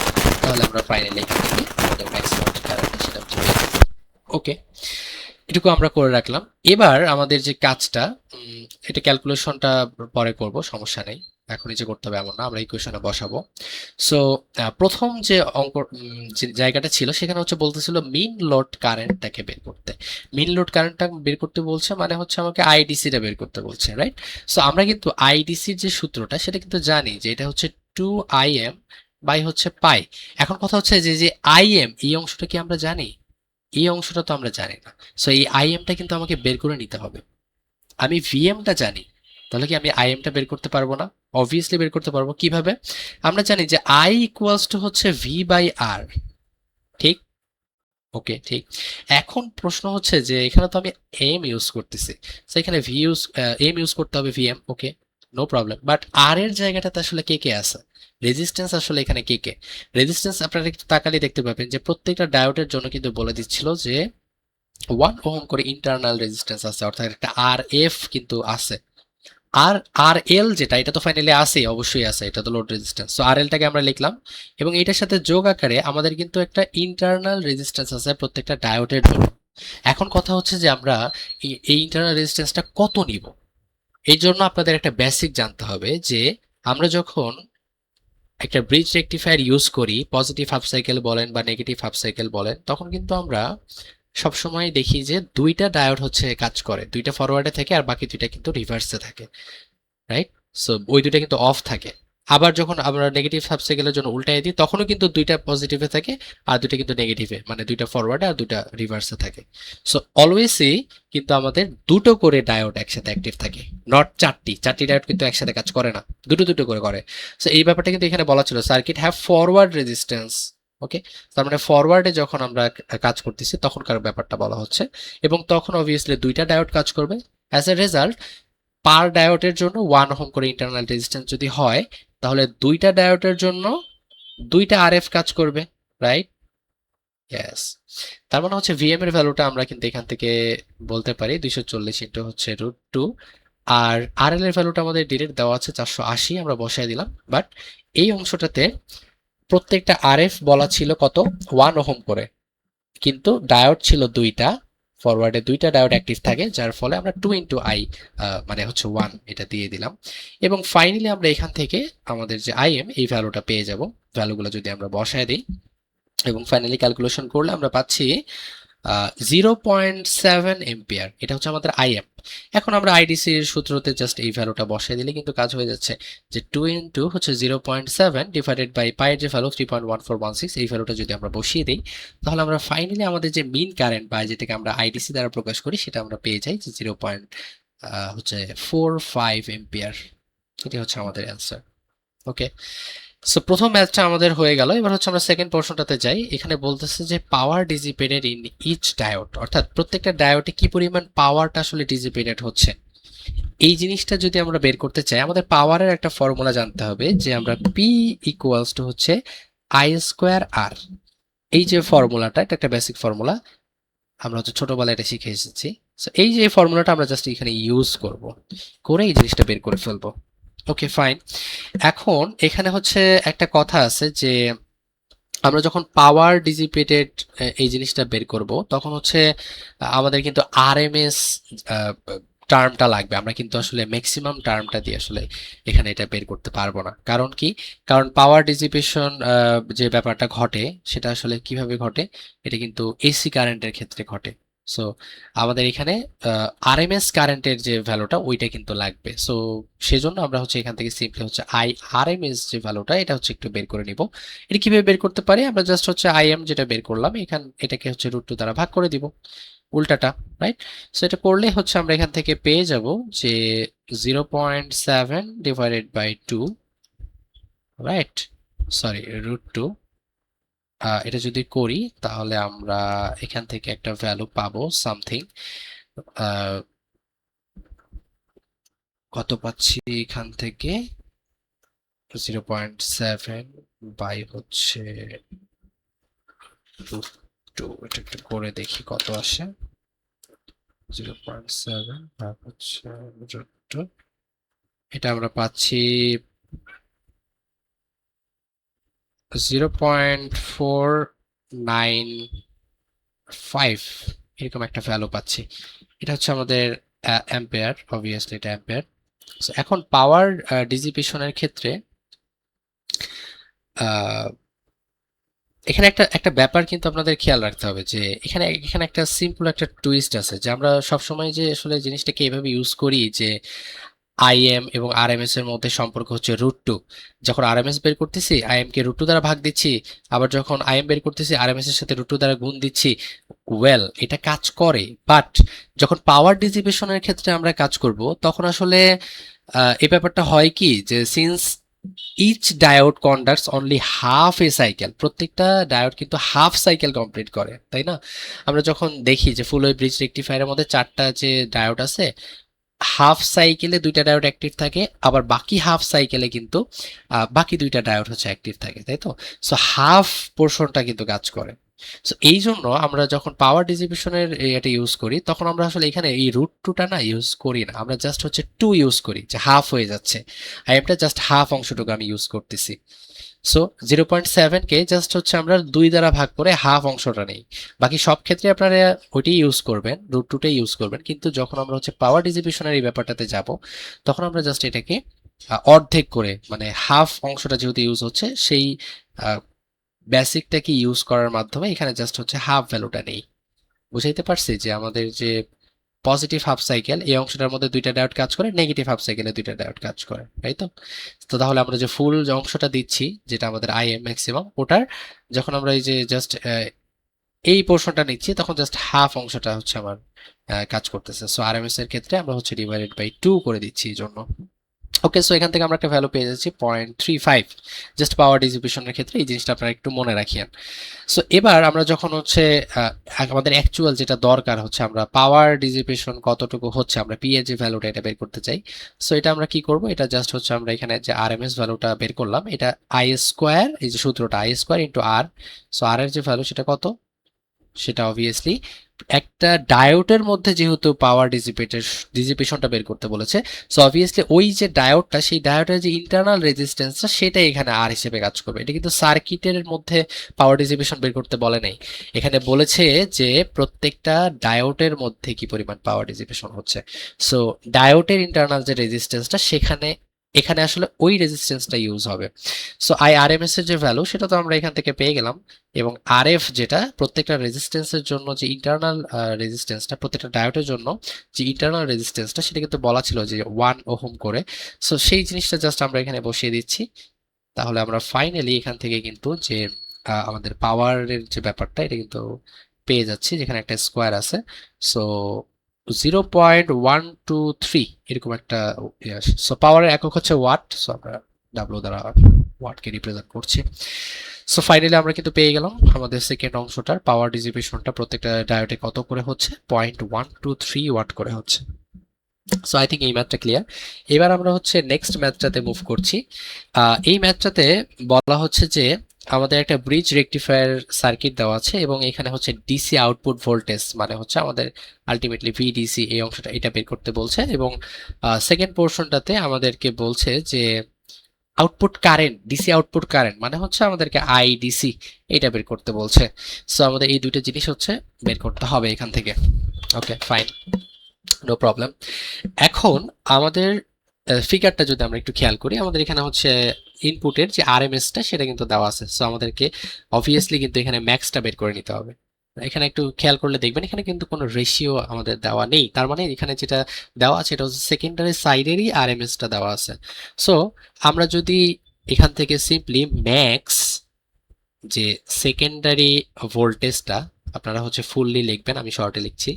তাহলে আমরা ফাইনালি এখান থেকে আমাদের ম্যাক্সিমাম যে কারেন্ট সেটা হচ্ছে। ওকে, এটুকু আমরা করে রাখলাম। এবার আমাদের যে কাজটা, এটা ক্যালকুলেশনটা পরে করব, সমস্যা নেই, এখনই যে করতে হবে এমন না, আমরা ইকুয়েশনে বসাবো। সো প্রথম যে অঙ্ক, যে জায়গাটা ছিল সেখানে হচ্ছে বলতেছিল মিন লোড কারেন্টটাকে বের করতে। মিন লোড কারেন্টটা বের করতে বলছে মানে হচ্ছে আমাকে আইডিসিটা বের করতে বলছে, রাইট? সো আমরা কিন্তু আইডিসির যে সূত্রটা সেটা কিন্তু জানি যে এটা হচ্ছে 2Im বাই হচ্ছে পাই। এখন কথা হচ্ছে যে যে আইএম এই অংশটা কি আমরা জানি? এই অংশটা তো আমরা জানি না। সো এই আইএমটা কিন্তু আমাকে বের করে নিতে হবে। আমি ভিএমটা জানি, তাহলে কি আমি আইএমটা বের করতে পারবো না? অবভিয়াসলি বের করতে পারবো। কিভাবে? আমরা জানি যে আই ইকুয়ালস টু হচ্ছে ভি বাই আর, ঠিক? ওকে, ঠিক। এখন প্রশ্ন হচ্ছে যে এখানে তো আমি এম ইউজ করতেছি, তো এখানে ভি ইউজ, এম ইউজ করতে হবে, VM, okay, no problem. But R এর জায়গাটাতে আসলে কে কে আছে? রেজিস্ট্যান্স আসলে এখানে কে কে? রেজিস্ট্যান্স আপনারা একটু তাকালে দেখতে পাবেন যে প্রত্যেকটা ডায়োডের জন্য কিন্তু বলে দিচ্ছিল যে 1 ওহম করে ইন্টারনাল রেজিস্ট্যান্স আছে, অর্থাৎ একটা আর এফ কিন্তু আছে। আর আর এল যেটা, এটা তো ফাইনালি আছে, অবশ্যই আছে, এটা তো লোড রেজিস্ট্যান্স। সো আর এলটাকে আমরা লিখলাম, এবং এটার সাথে যোগ আকারে আমাদের কিন্তু একটা ইন্টারনাল রেজিস্ট্যান্স আছে প্রত্যেকটা ডায়োডের জন্য। এখন কথা হচ্ছে যে আমরা এই ইন্টারনাল রেজিস্ট্যান্সটা কত নিব? এই জন্য আপনাদের একটা বেসিক জানতে হবে যে আমরা যখন একটা ব্রিজ রেকটিফায়ার ইউজ করি, পজিটিভ হাফ সাইকেল বলেন বা নেগেটিভ হাফ সাইকেল বলেন, তখন কিন্তু আমরা সবসময় দেখি যে দুইটা ডায়োড হচ্ছে কাজ করে, দুইটা ফরওয়ার্ডে থাকে আর বাকি দুইটা কিন্তু রিভার্সে থাকে, রাইট? সো ওই দুইটা কিন্তু অফ থাকে। আবার যখন আমরা নেগেটিভ সাবসাইকেলের জন্য উল্টাই দিই তখনও কিন্তু দুইটা পজিটিভে থাকে আর দুইটা কিন্তু নেগেটিভে, মানে দুইটা ফরওয়ার্ডে আর দুইটা রিভার্সে থাকে। সো অলওয়েজই কিন্তু আমাদের দুটো করে ডায়োড একসাথে অ্যাক্টিভ থাকে, নট চারটি। চারটি ডায়োড কিন্তু একসাথে কাজ করে না, দুটো দুটো করে করে। সো এই ব্যাপারটা কিন্তু এখানে বলা ছিল, সার্কিট হ্যাভ ফরওয়ার্ড রেজিস্ট্যান্স। ওকে, তার মানে ফরওয়ার্ডে যখন আমরা কাজ করতেছি তখনকার ব্যাপারটা বলা হচ্ছে, এবং তখন অবভিয়াসলি দুইটা ডায়োড কাজ করবে। অ্যাজ এ রেজাল্ট, পার ডায়োডের জন্য 1 ওহম করে ইন্টারনাল রেজিস্ট্যান্স যদি হয়, তাহলে দুইটা ডায়োডের জন্য দুইটা আরএফ কাজ করবে, রাইট? ইয়েস। তার মানে হচ্ছে ভিএম এর ভ্যালুটা আমরা কিন্তু এখান থেকে বলতে পারি 240 ইন্টু হচ্ছে √2, আর আরএল এর ভ্যালুটা আমাদের ডিরেক্ট দেওয়া আছে 480, আমরা বসায় দিলাম। বাট এই অংশটাতে প্রত্যেকটা আরএফ বলা ছিল কত? 1 ওহম করে, কিন্তু ডায়োড ছিল দুইটা, ফরওয়ার্ডে দুইটা ডায়োড অ্যাক্টিভ থাকে, যার ফলে আমরা 2 × I মানে হচ্ছে 1 এটা দিয়ে দিলাম। এবং ফাইনালি আমরা এখান থেকে আমাদের যে আইএম এই ভ্যালুটা পেয়ে যাব। ভ্যালুগুলো যদি আমরা বসায় দিই এবং ফাইনালি ক্যালকুলেশন করলে আমরা পাচ্ছি 0.7 এম্পিয়ার, এটা হচ্ছে আমাদের আইএম। এখন আমরা আইডিসির সূত্রতে জাস্ট এই ভ্যালুটা বসায় দিলে কিন্তু কাজ হয়ে যাচ্ছে, যে 2 ইন্টু হচ্ছে 0.7 ডিভাইডেড বাই পাইয়ের যে ভ্যালু 3.1416, এই ভ্যালুটা যদি আমরা বসিয়ে দিই তাহলে আমরা ফাইনালি আমাদের যে মিন কারেন্ট বা যেটাকে আমরা আইডিসি দ্বারা প্রকাশ করি সেটা আমরা পেয়ে যাই যে 0.45 এম্পিয়ার। এটি হচ্ছে আমাদের অ্যান্সার। ওকে, সো প্রথম ম্যাথটা আমাদের হয়ে গেল। এবার হচ্ছে আমরা সেকেন্ড পোর্শনটাতে যাই। এখানে বলতেছে যে পাওয়ার ডিসিপেটেড ইন ইচ ডায়োড, অর্থাৎ প্রত্যেকটা ডায়োডে কি পরিমাণ পাওয়ারটা আসলে ডিসিপেটেড হচ্ছে, এই জিনিসটা যদি আমরা বের করতে চাই আমাদের পাওয়ারের একটা ফর্মুলা জানতে হবে, যে আমরা পি ইকুয়ালস টু হচ্ছে আই স্কোয়ার আর। এই যে ফর্মুলাটা, এটা একটা বেসিক ফর্মুলা, আমরা হচ্ছে ছোটবেলায় এটা শিখে এসেছি। সো এই যে ফর্মুলাটা আমরা জাস্ট এখানে ইউজ করব, করে এই জিনিসটা বের করে ফেলবো। ওকে, ফাইন। এখন এখানে হচ্ছে একটা কথা আছে যে আমরা যখন পাওয়ার ডিসিপেটেড এই জিনিসটা বের করব তখন হচ্ছে আমাদের কিন্তু আরএমএস টার্মটা লাগবে। আমরা কিন্তু আসলে ম্যাক্সিমাম টার্মটা দিয়ে আসলে এখানে এটা বের করতে পারবো না। কারণ কি? কারণ পাওয়ার ডিসিপেশন যে ব্যাপারটা ঘটে সেটা আসলে কিভাবে ঘটে, এটা কিন্তু এসি কারেন্টের ক্ষেত্রে ঘটে। সো আমাদের এখানে আরএমএস কারেন্টের যে ভ্যালুটা ওইটা কিন্তু লাগবে। সো সেজন্য আমরা হচ্ছে এখান থেকে সিম্পলি হচ্ছে আই আরএমএস যে ভ্যালুটা এটা হচ্ছে একটু বের করে নিব। এটা কিভাবে বের করতে পারি? আমরা জাস্ট হচ্ছে আইএম যেটা বের করলাম এটাকে হচ্ছে √2 দ্বারা ভাগ করে দিব, উল্টাটা, রাইট? সো এটা করলে হচ্ছে আমরা এখান থেকে পেয়ে যাব যে 0.7 ডিভাইডেড বাই 2, রাইট? সরি, √2। এটা যদি করি তাহলে আমরা এখান থেকে একটা ভ্যালু পাবো সামথিং, কত পাচ্ছি এখান থেকে? 0.7 বাই হচ্ছে √2, এটা একটু করে দেখি কত আসে। 0.7 ভাগ হচ্ছে √2, এটা আমরা পাচ্ছি 0.495। এরকম একটা ভ্যালু পাচ্ছি। এটা হচ্ছে আমাদের অ্যাম্পিয়ার, অবভিয়াসলি এটা অ্যাম্পিয়ার। সো এখন পাওয়ার ডিসিপেশনের ক্ষেত্রে আহ, এখানে একটা একটা ব্যাপার কিন্তু আপনাদের খেয়াল রাখতে হবে যে এখানে এখানে একটা সিম্পল একটা টুইস্ট আছে, যে আমরা সবসময় যে আসলে জিনিসটাকে এভাবে ইউজ করি যে আইএম এবং আরএমএস এর মধ্যে সম্পর্ক হচ্ছে √2। যখন আরএমএস বের করতেছি আইএম কে √2 দ্বারা ভাগ দিচ্ছি, আবার যখন আইএম বের করতেছি আরএমএস এর সাথে √2 দ্বারা গুণ দিচ্ছি। ওয়েল, এটা কাজ করে, বাট যখন পাওয়ার ডিসিপেশনের ক্ষেত্রে আমরা কাজ করব তখন আসলে এই ব্যাপারটা হয় কি যে since each diode conducts only half a cycle, প্রত্যেকটা ডায়োড কিন্তু হাফ সাইকেল কমপ্লিট করে, তাই না? আমরা যখন দেখি যে ফুল ওয়েভ ব্রিজ রেকটিফায়ারের মধ্যে 4টা যে ডায়োড আছে, হাফ সাইকেলে 2টা ডায়োড অ্যাক্টিভ থাকে, আবার বাকি হাফ সাইকেলে কিন্তু বাকি 2টা ডায়োড হচ্ছে অ্যাক্টিভ থাকে, তাই তো? সো হাফ পোর্শনটা কিন্তু কাজ করে। সো এই জন্য আমরা যখন পাওয়ার ডিস্ট্রিবিউশনের এটা ইউজ করি তখন আমরা আসলে এখানে এই √2টা না ইউজ করি না, আমরা জাস্ট হচ্ছে 2 ইউজ করি, যে হাফ হয়ে যাচ্ছে। আর এটা জাস্ট হাফ অংশটুকু আমি ইউজ করতেছি। সো 0.7 কে জাস্ট হচ্ছে আমরা 2 দ্বারা ভাগ করে হাফ অংশটা নেই। বাকি সব ক্ষেত্রে আপনারা ওইটাই ইউজ করবেন, √2টাই ইউজ করবেন, কিন্তু যখন আমরা হচ্ছে পাওয়ার ডিস্ট্রিবিউশনের এই ব্যাপারটাতে যাব তখন আমরা জাস্ট এটাকে অর্ধেক করে, মানে হাফ অংশটা যেহেতু ইউজ হচ্ছে সেই বেসিকটাকে ইউজ করার মাধ্যমে এখানে জাস্ট হচ্ছে হাফ ভ্যালুটা নেই। বুঝাইতে পারছি যে আমাদের যে পজিটিভ হাফ সাইকেল এই অংশটার মধ্যে 2টা ডায়োড কাজ করে, নেগেটিভ হাফ সাইকেলে 2টা ডায়োড কাজ করে, তাই তো? তো তাহলে আমরা যে ফুল যে অংশটা দিচ্ছি যেটা আমাদের আইএম ম্যাক্সিমাম, ওটার যখন আমরা এই যে জাস্ট এই পোর্শনটা নিচ্ছি তখন জাস্ট হাফ অংশটা হচ্ছে আমার কাজ করতেছে। সো আরএমএস এর ক্ষেত্রে আমরা হচ্ছে /2 করে দিচ্ছি এই জন্য। ওকে, সো এখান থেকে আমরা একটা ভ্যালু পেয়ে যাচ্ছি 0.35। জাস্ট পাওয়ার ডিস্ট্রিবিউশনের ক্ষেত্রে এই জিনিসটা আপনারা একটু মনে রাখিয়েন। সো এবার আমরা যখন হচ্ছে আমাদের অ্যাকচুয়াল যেটা দরকার হচ্ছে আমরা পাওয়ার ডিসিপেশন কতটুকু হচ্ছে, আমরা পি এর যে ভ্যালুটা এটা বের করতে চাই। সো এটা আমরা কি করব, এটা জাস্ট হচ্ছে আমরা এখানে যে আরএমএস ভ্যালুটা বের করলাম, এটা আই স্কোয়ার, এই যে সূত্রটা I square into R. So R এর যে ভ্যালু সেটা কত, সেটা অবভিয়াসলি একটা ডায়োডের মধ্যে যেহেতু পাওয়ার ডিসিপেশনটা বের করতে বলেছে, সো অবভিয়াসলি ওই যে ডায়োডটা সেই ডায়োডের যে ইন্টারনাল রেজিস্ট্যান্সটা সেটা এখানে আর হিসেবে কাজ করবে। এটা কিন্তু সার্কিটের মধ্যে পাওয়ার ডিসিপেশন বের করতে বলে নাই, এখানে বলেছে যে প্রত্যেকটা ডায়োডের মধ্যে কি পরিমাণ পাওয়ার ডিসিপেশন হচ্ছে। সো ডায়োডের ইন্টারনাল যে রেজিস্ট্যান্সটা সেখানে এখানে আসলে ওই রেজিস্ট্যান্সটা ইউজ হবে। সো আরএমএস এর যে ভ্যালু সেটা তো আমরা এখান থেকে পেয়ে গেলাম, এবং আরএফ যেটা প্রত্যেকটা রেজিস্ট্যান্সের জন্য যে ইন্টারনাল রেজিস্ট্যান্সটা, প্রত্যেকটা ডায়োডের জন্য যে ইন্টারনাল রেজিস্ট্যান্সটা সেটা কিন্তু বলা ছিল যে 1 ওহম করে। সো সেই জিনিসটা জাস্ট আমরা এখানে বসিয়ে দিচ্ছি। তাহলে আমরা ফাইনালি এখান থেকে কিন্তু যে আমাদের পাওয়ারের যে ব্যাপারটা এটা কিন্তু পেয়ে যাচ্ছি, যেখানে একটা স্কোয়ার আছে। সো 0.123 এরকম একটা। সো পাওয়ারের একক হচ্ছে ওয়াট, সো আমরা ডাব্লিউ দ্বারা ওয়াটকে রিপ্রেজেন্ট করছি। সো ফাইনালি আমরা কিন্তু পেয়ে গেলাম আমাদের সেকেন্ড অংশটার পাওয়ার ডিসিপেশনটা প্রত্যেকটা ডায়োডে কত করে হচ্ছে, 0.123 ওয়াট করে হচ্ছে। সো আই থিঙ্ক এই ম্যাথটা ক্লিয়ার। এবার আমরা হচ্ছে নেক্সট ম্যাথটাতে মুভ করছি। এই ম্যাথটাতে বলা হচ্ছে যে আমাদের একটা ব্রিজ রেকটিফায়ার সার্কিট দেওয়া আছে এবং এখানে হচ্ছে ডিসি আউটপুট ভোল্টেজ, মানে হচ্ছে আমাদের আলটিমেটলি ভিডিসি এই অংশটা এটা বের করতে বলছে, এবং সেকেন্ড পোর্শনটাতে আমাদেরকে বলছে যে output current, DC output current মানে হচ্ছে আমাদেরকে আইডিসি এটা বের করতে বলছে। সো আমাদের এই দুইটা জিনিস হচ্ছে বের করতে হবে এখান থেকে। Okay fine, no problem. এখন আমাদের ফিগারটা যদি আমরা একটু খেয়াল করি, আমাদের এখানে হচ্ছে ইনপুটের যে আরএমএসটা সেটা কিন্তু দেওয়া আছে। সো আমাদেরকে অবভিয়াসলি কিন্তু এখানে ম্যাক্সটা বের করে নিতে হবে। এখানে একটু খেয়াল করলে দেখবেন এখানে কিন্তু কোনো রেশিও আমাদের দেওয়া নেই, তার মানে এখানে যেটা দেওয়া আছে এটা হচ্ছে সেকেন্ডারি সাইডেরই আরএমএসটা দেওয়া আছে। সো আমরা যদি এখান থেকে সিম্পলি ম্যাক্স যে সেকেন্ডারি ভোল্টেজটা, আপনারা হচ্ছে ফুললি লিখবেন, আমি শর্টে লিখছি,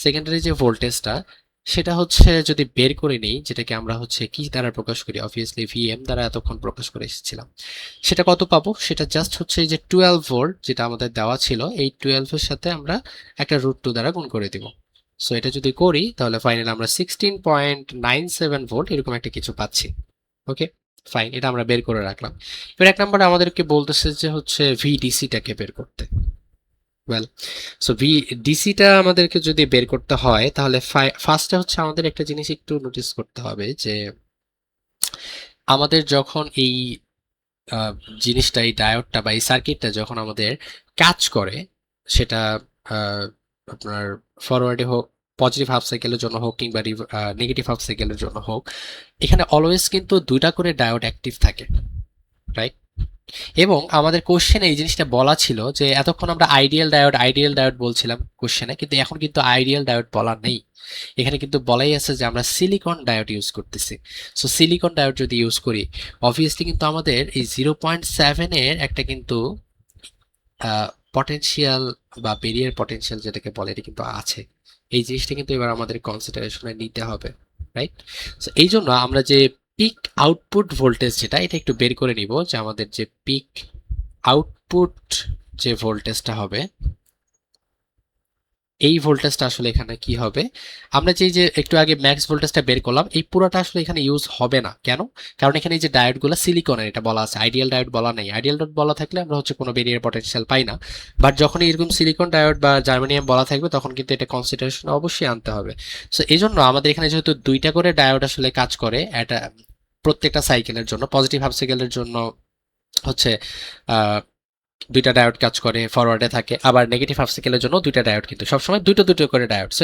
সেকেন্ডারি যে ভোল্টেজটা সেটা হচ্ছে যদি বের করে নেই, যেটাকে আমরা হচ্ছে কি দ্বারা প্রকাশ করি, অবভিয়াসলি ভিএম দ্বারা এতক্ষণ প্রকাশ করে এসেছিলাম, সেটা কত পাবো, সেটা জাস্ট হচ্ছে যে 12 ভোল্ট যেটা আমাদের দেওয়া ছিল, এই 12 এর সাথে আমরা একটা √2 দ্বারা গুণ করে দিব। সো এটা যদি করি তাহলে ফাইনালি আমরা 16.97 ভোল্ট এরকম একটা কিছু পাচ্ছি। ওকে ফাইন, এটা আমরা বের করে রাখলাম। এবার এক নম্বরে আমাদেরকে বলতেছে যে হচ্ছে ভিডিসিটাকে বের করতে। ওয়েল, সো ভিডিসিটা আমাদেরকে যদি বের করতে হয় তাহলে ফার্স্টে হচ্ছে আমাদের একটা জিনিস একটু নোটিস করতে হবে যে আমাদের যখন এই জিনিসটা, এই ডায়োডটা বা এই সার্কিটটা যখন আমাদের কাজ করে, সেটা আপনার ফরওয়ার্ডে হোক, পজিটিভ হাফ সাইকেলের জন্য হোক, কিংবা নেগেটিভ হাফ সাইকেলের জন্য হোক, এখানে অলওয়েজ কিন্তু দুইটা করে ডায়োড অ্যাক্টিভ থাকে, রাইট? এবং আমাদের কোশ্চেনে এই জিনিসটা বলা ছিল যে এতক্ষণ আমরা আইডিয়াল ডায়োড বলছিলাম কোশ্চেনে, কিন্তু এখন কিন্তু আইডিয়াল ডায়োড বলা নেই। এখানে কিন্তু বলাই আছে যে আমরা সিলিকন ডায়োড ইউজ করতেছি। সো সিলিকন ডায়োড যদি ইউজ করি, অবভিয়াসলি কিন্তু আমাদের এই 0.7 এর একটা কিন্তু পটেনশিয়াল বা বেরিয়ার পটেনশিয়াল যেটাকে বলে, এটা কিন্তু আছে। এই জিনিসটা কিন্তু এবার আমাদের কনসিডারেশনে নিতে হবে, রাইট? সো এই জন্য আমরা যে পিক আউটপুট ভোল্টেজ যেটা, এটা একটু বের করে নিব, যে আমাদের যে পিক আউটপুট যে ভোল্টেজটা হবে, এই ভোল্টেজটা আসলে এখানে কি হবে, আমরা যে একটু আগে ম্যাক্স ভোল্টেজটা বের করলাম, এই পুরোটা আসলে এখানে ইউজ হবে না। কেন? কারণ এখানে এই যে ডায়োডগুলো সিলিকনের, এটা বলা আছে, আইডিয়াল ডায়োড বলা নেই। আইডিয়াল ডায়োড বলা থাকলে আমরা হচ্ছে কোনো বেরিয়ার পটেনশিয়াল পাই না, বাট যখন এরকম সিলিকন ডায়োড বা জার্মেনিয়াম বলা থাকবে তখন কিন্তু এটা কনসিডারেশন অবশ্যই আনতে হবে। সো এই জন্য আমাদের এখানে যেহেতু দুইটা করে ডায়োড আসলে কাজ করে, এটা প্রত্যেকটা সাইকেলের জন্য, পজিটিভ হাফ সাইকেলের জন্য হচ্ছে দুইটা ডায়োড কাজ করে, ফরওয়ার্ডে থাকে, আবার নেগেটিভ হাফ সাইকেলের জন্য দুইটা ডায়োড, কিন্তু সবসময় দুটো দুটো করে ডায়োড। সো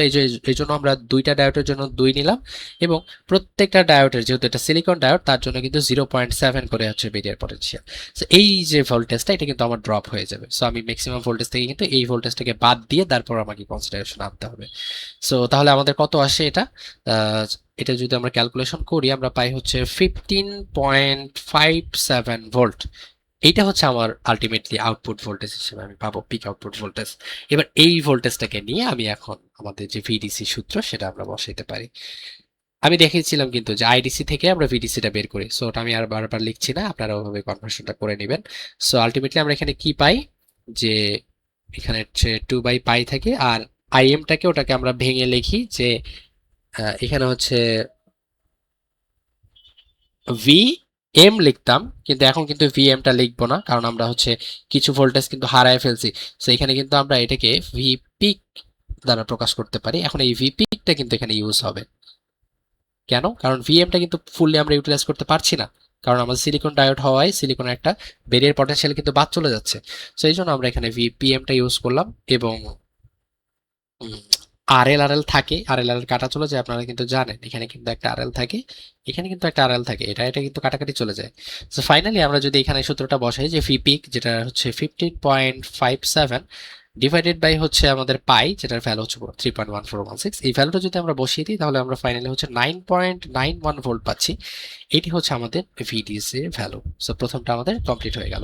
এই জন্য আমরা দুইটা ডায়োডের জন্য দুই নিলাম, এবং প্রত্যেকটা ডায়োডের, যেহেতু এটা সিলিকন ডায়োড, তার জন্য কিন্তু 0.7 করে হচ্ছে বেরিয়ার পটেনশিয়াল। সো এই যে ভোল্টেজটা, এটা কিন্তু আমার ড্রপ হয়ে যাবে। সো আমি ম্যাক্সিমাম ভোল্টেজ থেকে কিন্তু এই ভোল্টেজটাকে বাদ দিয়ে তারপর আমাকে কনসিডারেশন আনতে হবে। সো তাহলে আমাদের কত আসে এটা? আহ, এটা যদি আমরা ক্যালকুলেশন করি, আমরা পাই হচ্ছে 15.57 ভোল্ট। এইটা হচ্ছে আমার আলটিমেটলি আউটপুট ভোল্টেজ হিসেবে আমি পাবো, পিক আউটপুট ভোল্টেজ। এবার এই ভোল্টেজটাকে নিয়ে আমি এখন আমাদের যে ভিডিসি সূত্র, সেটা আমরা বসাইতে পারি। আমি দেখিয়েছিলাম কিন্তু যে আইডিসি থেকে আমরা ভিডিসিটা বের করি। সো ওটা আমি আর বারবার লিখছি না, আপনারা ওভাবে কনভার্সনটা করে নেবেন। সো আলটিমেটলি আমরা এখানে কি পাই, যে এখানে হচ্ছে 2/পাই থাকে, আর আইএমটাকে, ওটাকে আমরা ভেঙে লিখি যে এখানে হচ্ছে ভি এম লিখতাম, কিন্তু এখন কিন্তু ভি এমটা লিখবো না, কারণ আমরা হচ্ছে কিছু ভোল্টেজ কিন্তু হারায় ফেলছি। তো এখানে কিন্তু আমরা এটাকে ভি পিক দ্বারা প্রকাশ করতে পারি। এখন এই ভি পিকটা কিন্তু এখানে ইউজ হবে। কেন? কারণ ভি এমটা কিন্তু ফুললি আমরা ইউটিলাইজ করতে পারছি না, কারণ আমাদের সিলিকন ডায়োড হওয়ায় সিলিকনের একটা বেরিয়ার পটেনশিয়াল কিন্তু বাদ চলে যাচ্ছে। তো এই জন্য আমরা এখানে ভি পি এমটা ইউজ করলাম, এবং আরএল থাকে, আরএল কাটা চলে যায়, আপনারা কিন্তু জানেন এখানে কিন্তু একটা আরএল থাকে, এখানে কিন্তু একটা আরএল থাকে, এটা কিন্তু কাটাকাটি চলে যায়। সো ফাইনালি আমরা যদি এখানে সূত্রটা বসাই, যে ভি পিক যেটা হচ্ছে 15.57 ডিভাইডেড বাই হচ্ছে আমাদের পাই, যেটার ভ্যালু হচ্ছে 3.1416, এই ভ্যালুটা যদি আমরা বসিয়ে দিই, তাহলে আমরা ফাইনালি হচ্ছে 9.91 ভোল্ট পাচ্ছি। এটি হচ্ছে আমাদের ভিডিসি এর ভ্যালু। সো প্রথমটা আমাদের কমপ্লিট হয়ে গেল।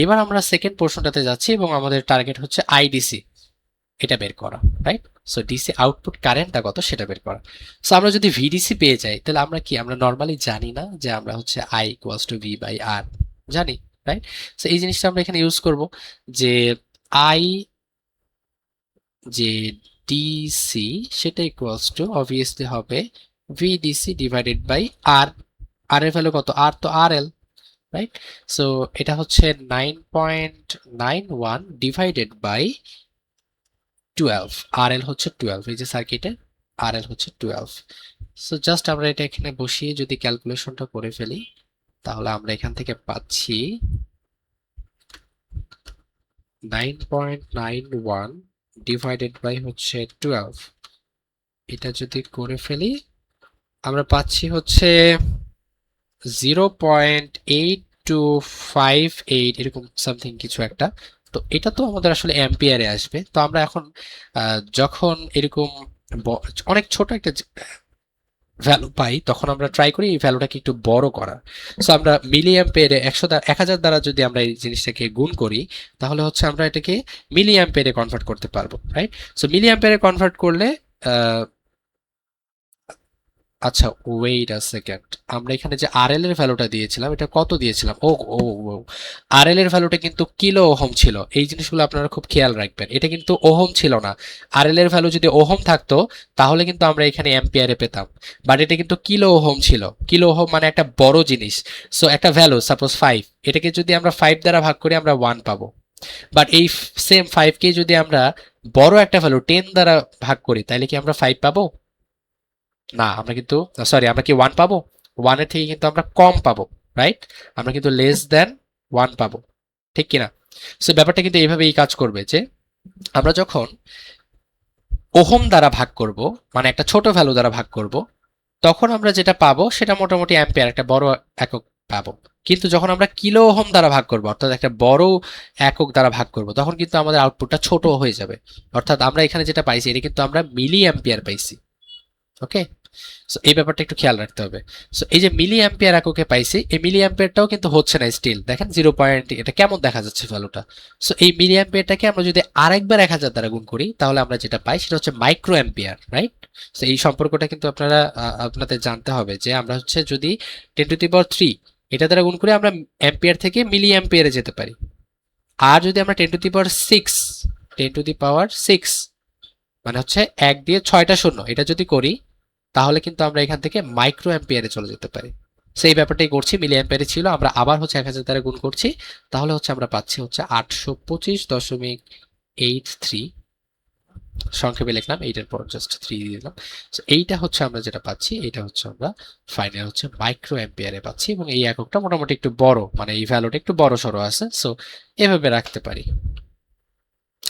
এবার আমরা সেকেন্ড পোর্শনটাতে যাচ্ছি, এবং আমাদের টার্গেট হচ্ছে আইডিসি, এটা বের করা, রাইট? সো ডিসি আউটপুট কারেন্টটা কত সেটা বের করা। সো আমরা যদি ভিডিসি পেয়ে যাই, তাহলে আমরা কি, আমরা নর্মালি জানি না যে আমরা হচ্ছে I equals to V by R, জানি, রাইট? সো এই জিনিসটা আমরা এখানে ইউজ করব, যে আই, যে ডিসি, সেটা ইকুয়ালস টু অবভিয়াসলি হবে ভিডিসি ডিভাইডেড বাই আর। আর এর ভ্যালু কত? আর তো আর এল, রাইট? সো এটা হচ্ছে 9.91 ডিভাইডেড বাই 12, RL হচ্ছে 12, এই যে সার্কিটে RL হচ্ছে 12। সো জাস্ট আমরা এটা এখানে বসিয়ে যদি ক্যালকুলেশনটা করে ফেলি, তাহলে আমরা এখান থেকে পাচ্ছি 9.91 ডিভাইডেড বাই হচ্ছে 12, এটা যদি করে ফেলি আমরা পাচ্ছি হচ্ছে 0.8258, এরকম সামথিং কিছু একটা। তো এটা তো আমাদের আসলে অ্যাম্পিয়ারে আসবে। তো আমরা এখন যখন এরকম অনেক ছোট একটা ভ্যালু পাই, তখন আমরা ট্রাই করি এই ভ্যালুটাকে একটু বড় করার। সো আমরা মিলি অ্যাম্পিয়ারে 1000 দ্বারা যদি আমরা এই জিনিসটাকে গুণ করি, তাহলে হচ্ছে আমরা এটাকে মিলি অ্যাম্পিয়ারে কনভার্ট করতে পারবো, রাইট? সো মিলি অ্যাম্পিয়ারে কনভার্ট করলে আচ্ছা, ওয়েট আ সেকেন্ড, আমরা এখানে যে আরএল এর ভ্যালুটা দিয়েছিলাম, এটা কত দিয়েছিলাম? ও ও ও আরএল এর ভ্যালুটা কিন্তু কিলো ওহম ছিল। এই জিনিসগুলো আপনারা খুব খেয়াল রাখবেন, এটা কিন্তু ওহম ছিল না। আরএল এর ভ্যালু যদি ওহম থাকতো, তাহলে কিন্তু আমরা এখানে অ্যাম্পিয়ারে পেতাম, বাট এটা কিন্তু কিলো ওহম ছিল। কিলো ওহম মানে একটা বড় জিনিস। সো একটা ভ্যালু সাপোজ 5, এটাকে যদি আমরা 5 দ্বারা ভাগ করি, আমরা 1 পাবো। বাট এই সেম 5 কে যদি আমরা বড় একটা ভ্যালু 10 দ্বারা ভাগ করি, তাহলে কি আমরা 5 পাবো? না, আমরা কিন্তু, সরি, আমরা কি 1 পাবো? 1 এর থেকে কিন্তু আমরা কম পাবো, রাইট? আমরা কিন্তু লেস দেন 1 পাবো, ঠিক কিনা? সো ব্যাপারটা কিন্তু এইভাবেই কাজ করবে, যে আমরা যখন ওহম দ্বারা ভাগ করব, মানে একটা ছোট ভ্যালু দ্বারা ভাগ করব, তখন আমরা যেটা পাবো সেটা মোটামুটি অ্যাম্পিয়ার, একটা বড় একক পাবো। কিন্তু যখন আমরা কিলো ওহম দ্বারা ভাগ করব, অর্থাৎ একটা বড় একক দ্বারা ভাগ করব, তখন কিন্তু আমাদের আউটপুটটা ছোট হয়ে যাবে। অর্থাৎ আমরা এখানে যেটা পাইছি এটা কিন্তু আমরা মিলি অ্যাম্পিয়ার পাইছি। ওকে, সো এই ব্যাপারটা একটু খেয়াল রাখতে হবে। সো এই যে মিলি অ্যাম্পিয়ার এককে পাইছি, এই মিলি অ্যাম্পিয়ারটাও কিন্তু হচ্ছে না স্টিল, দেখেন 0. এটা কেমন দেখা যাচ্ছে ভ্যালুটা। সো এই মিলি অ্যাম্পিয়ারটাকে আমরা যদি আরেকবার 1000 দ্বারা গুণ করি, তাহলে আমরা যেটা পাই সেটা হচ্ছে মাইক্রো অ্যাম্পিয়ার, রাইট? সো এই সম্পর্কটা কিন্তু আপনারা আপনাদের জানতে হবে যে আমরা হচ্ছে যদি 10⁻³ এটা দ্বারা গুণ করি, আমরা অ্যাম্পিয়ার থেকে মিলি অ্যাম্পিয়ারে যেতে পারি। আর যদি আমরা 10⁻6 10⁻6 মানে হচ্ছে 1 দিয়ে 6টা শূন্য এটা যদি করি, তাহলে কিন্তু আমরা এখান থেকে মাইক্রো অ্যাম্পিয়ারে চলে যেতে পারি। সেই ব্যাপারটাই করছি, মিলি অ্যাম্পিয়ারে ছিল, আমরা আবার হচ্ছে 1000 দ্বারা গুণ করছি, তাহলে হচ্ছে আমরা পাচ্ছি হচ্ছে 825.83, সংক্ষেপে লিখলাম, এইটার পর জাস্ট 3 দিয়ে দিলাম। So এইটা হচ্ছে আমরা যেটা পাচ্ছি, এটা হচ্ছে আমরা ফাইনাল হচ্ছে মাইক্রো অ্যাম্পিয়ারে পাচ্ছি, এবং এই এককটা মোটামুটি একটু বড়, মানে এই ভ্যালুটা একটু বড় সড়ো আছে। সো এভাবে রাখতে পারি।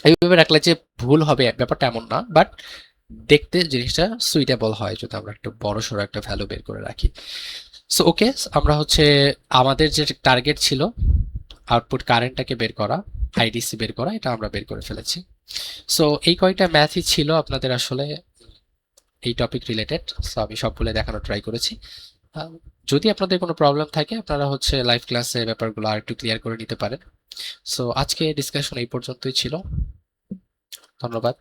এইভাবে রাখলে যে ভুল হবে ব্যাপারটা এমন না, বাট দেখতে জিনিসটা সুইটেবল হয় যদি আমরা একটু বড় সড়ো একটা ভ্যালু বের করে রাখি। সো ওকে, আমরা হচ্ছে আমাদের যে টার্গেট ছিল আউটপুট কারেন্টটাকে বের করা, আইডিসি বের করা, এটা আমরা বের করে ফেলেছি। সো এই কয়টা ম্যাথই ছিল আপনাদের আসলে এই টপিক রিলেটেড। সো আমি সবগুলো দেখানোর ট্রাই করেছি। যদি আপনাদের কোনো প্রবলেম থাকে, আপনারা হচ্ছে লাইভ ক্লাসে ব্যাপারগুলো আর একটু ক্লিয়ার করে নিতে পারেন। সো আজকে ডিসকাশন এই পর্যন্তই ছিল। ধন্যবাদ।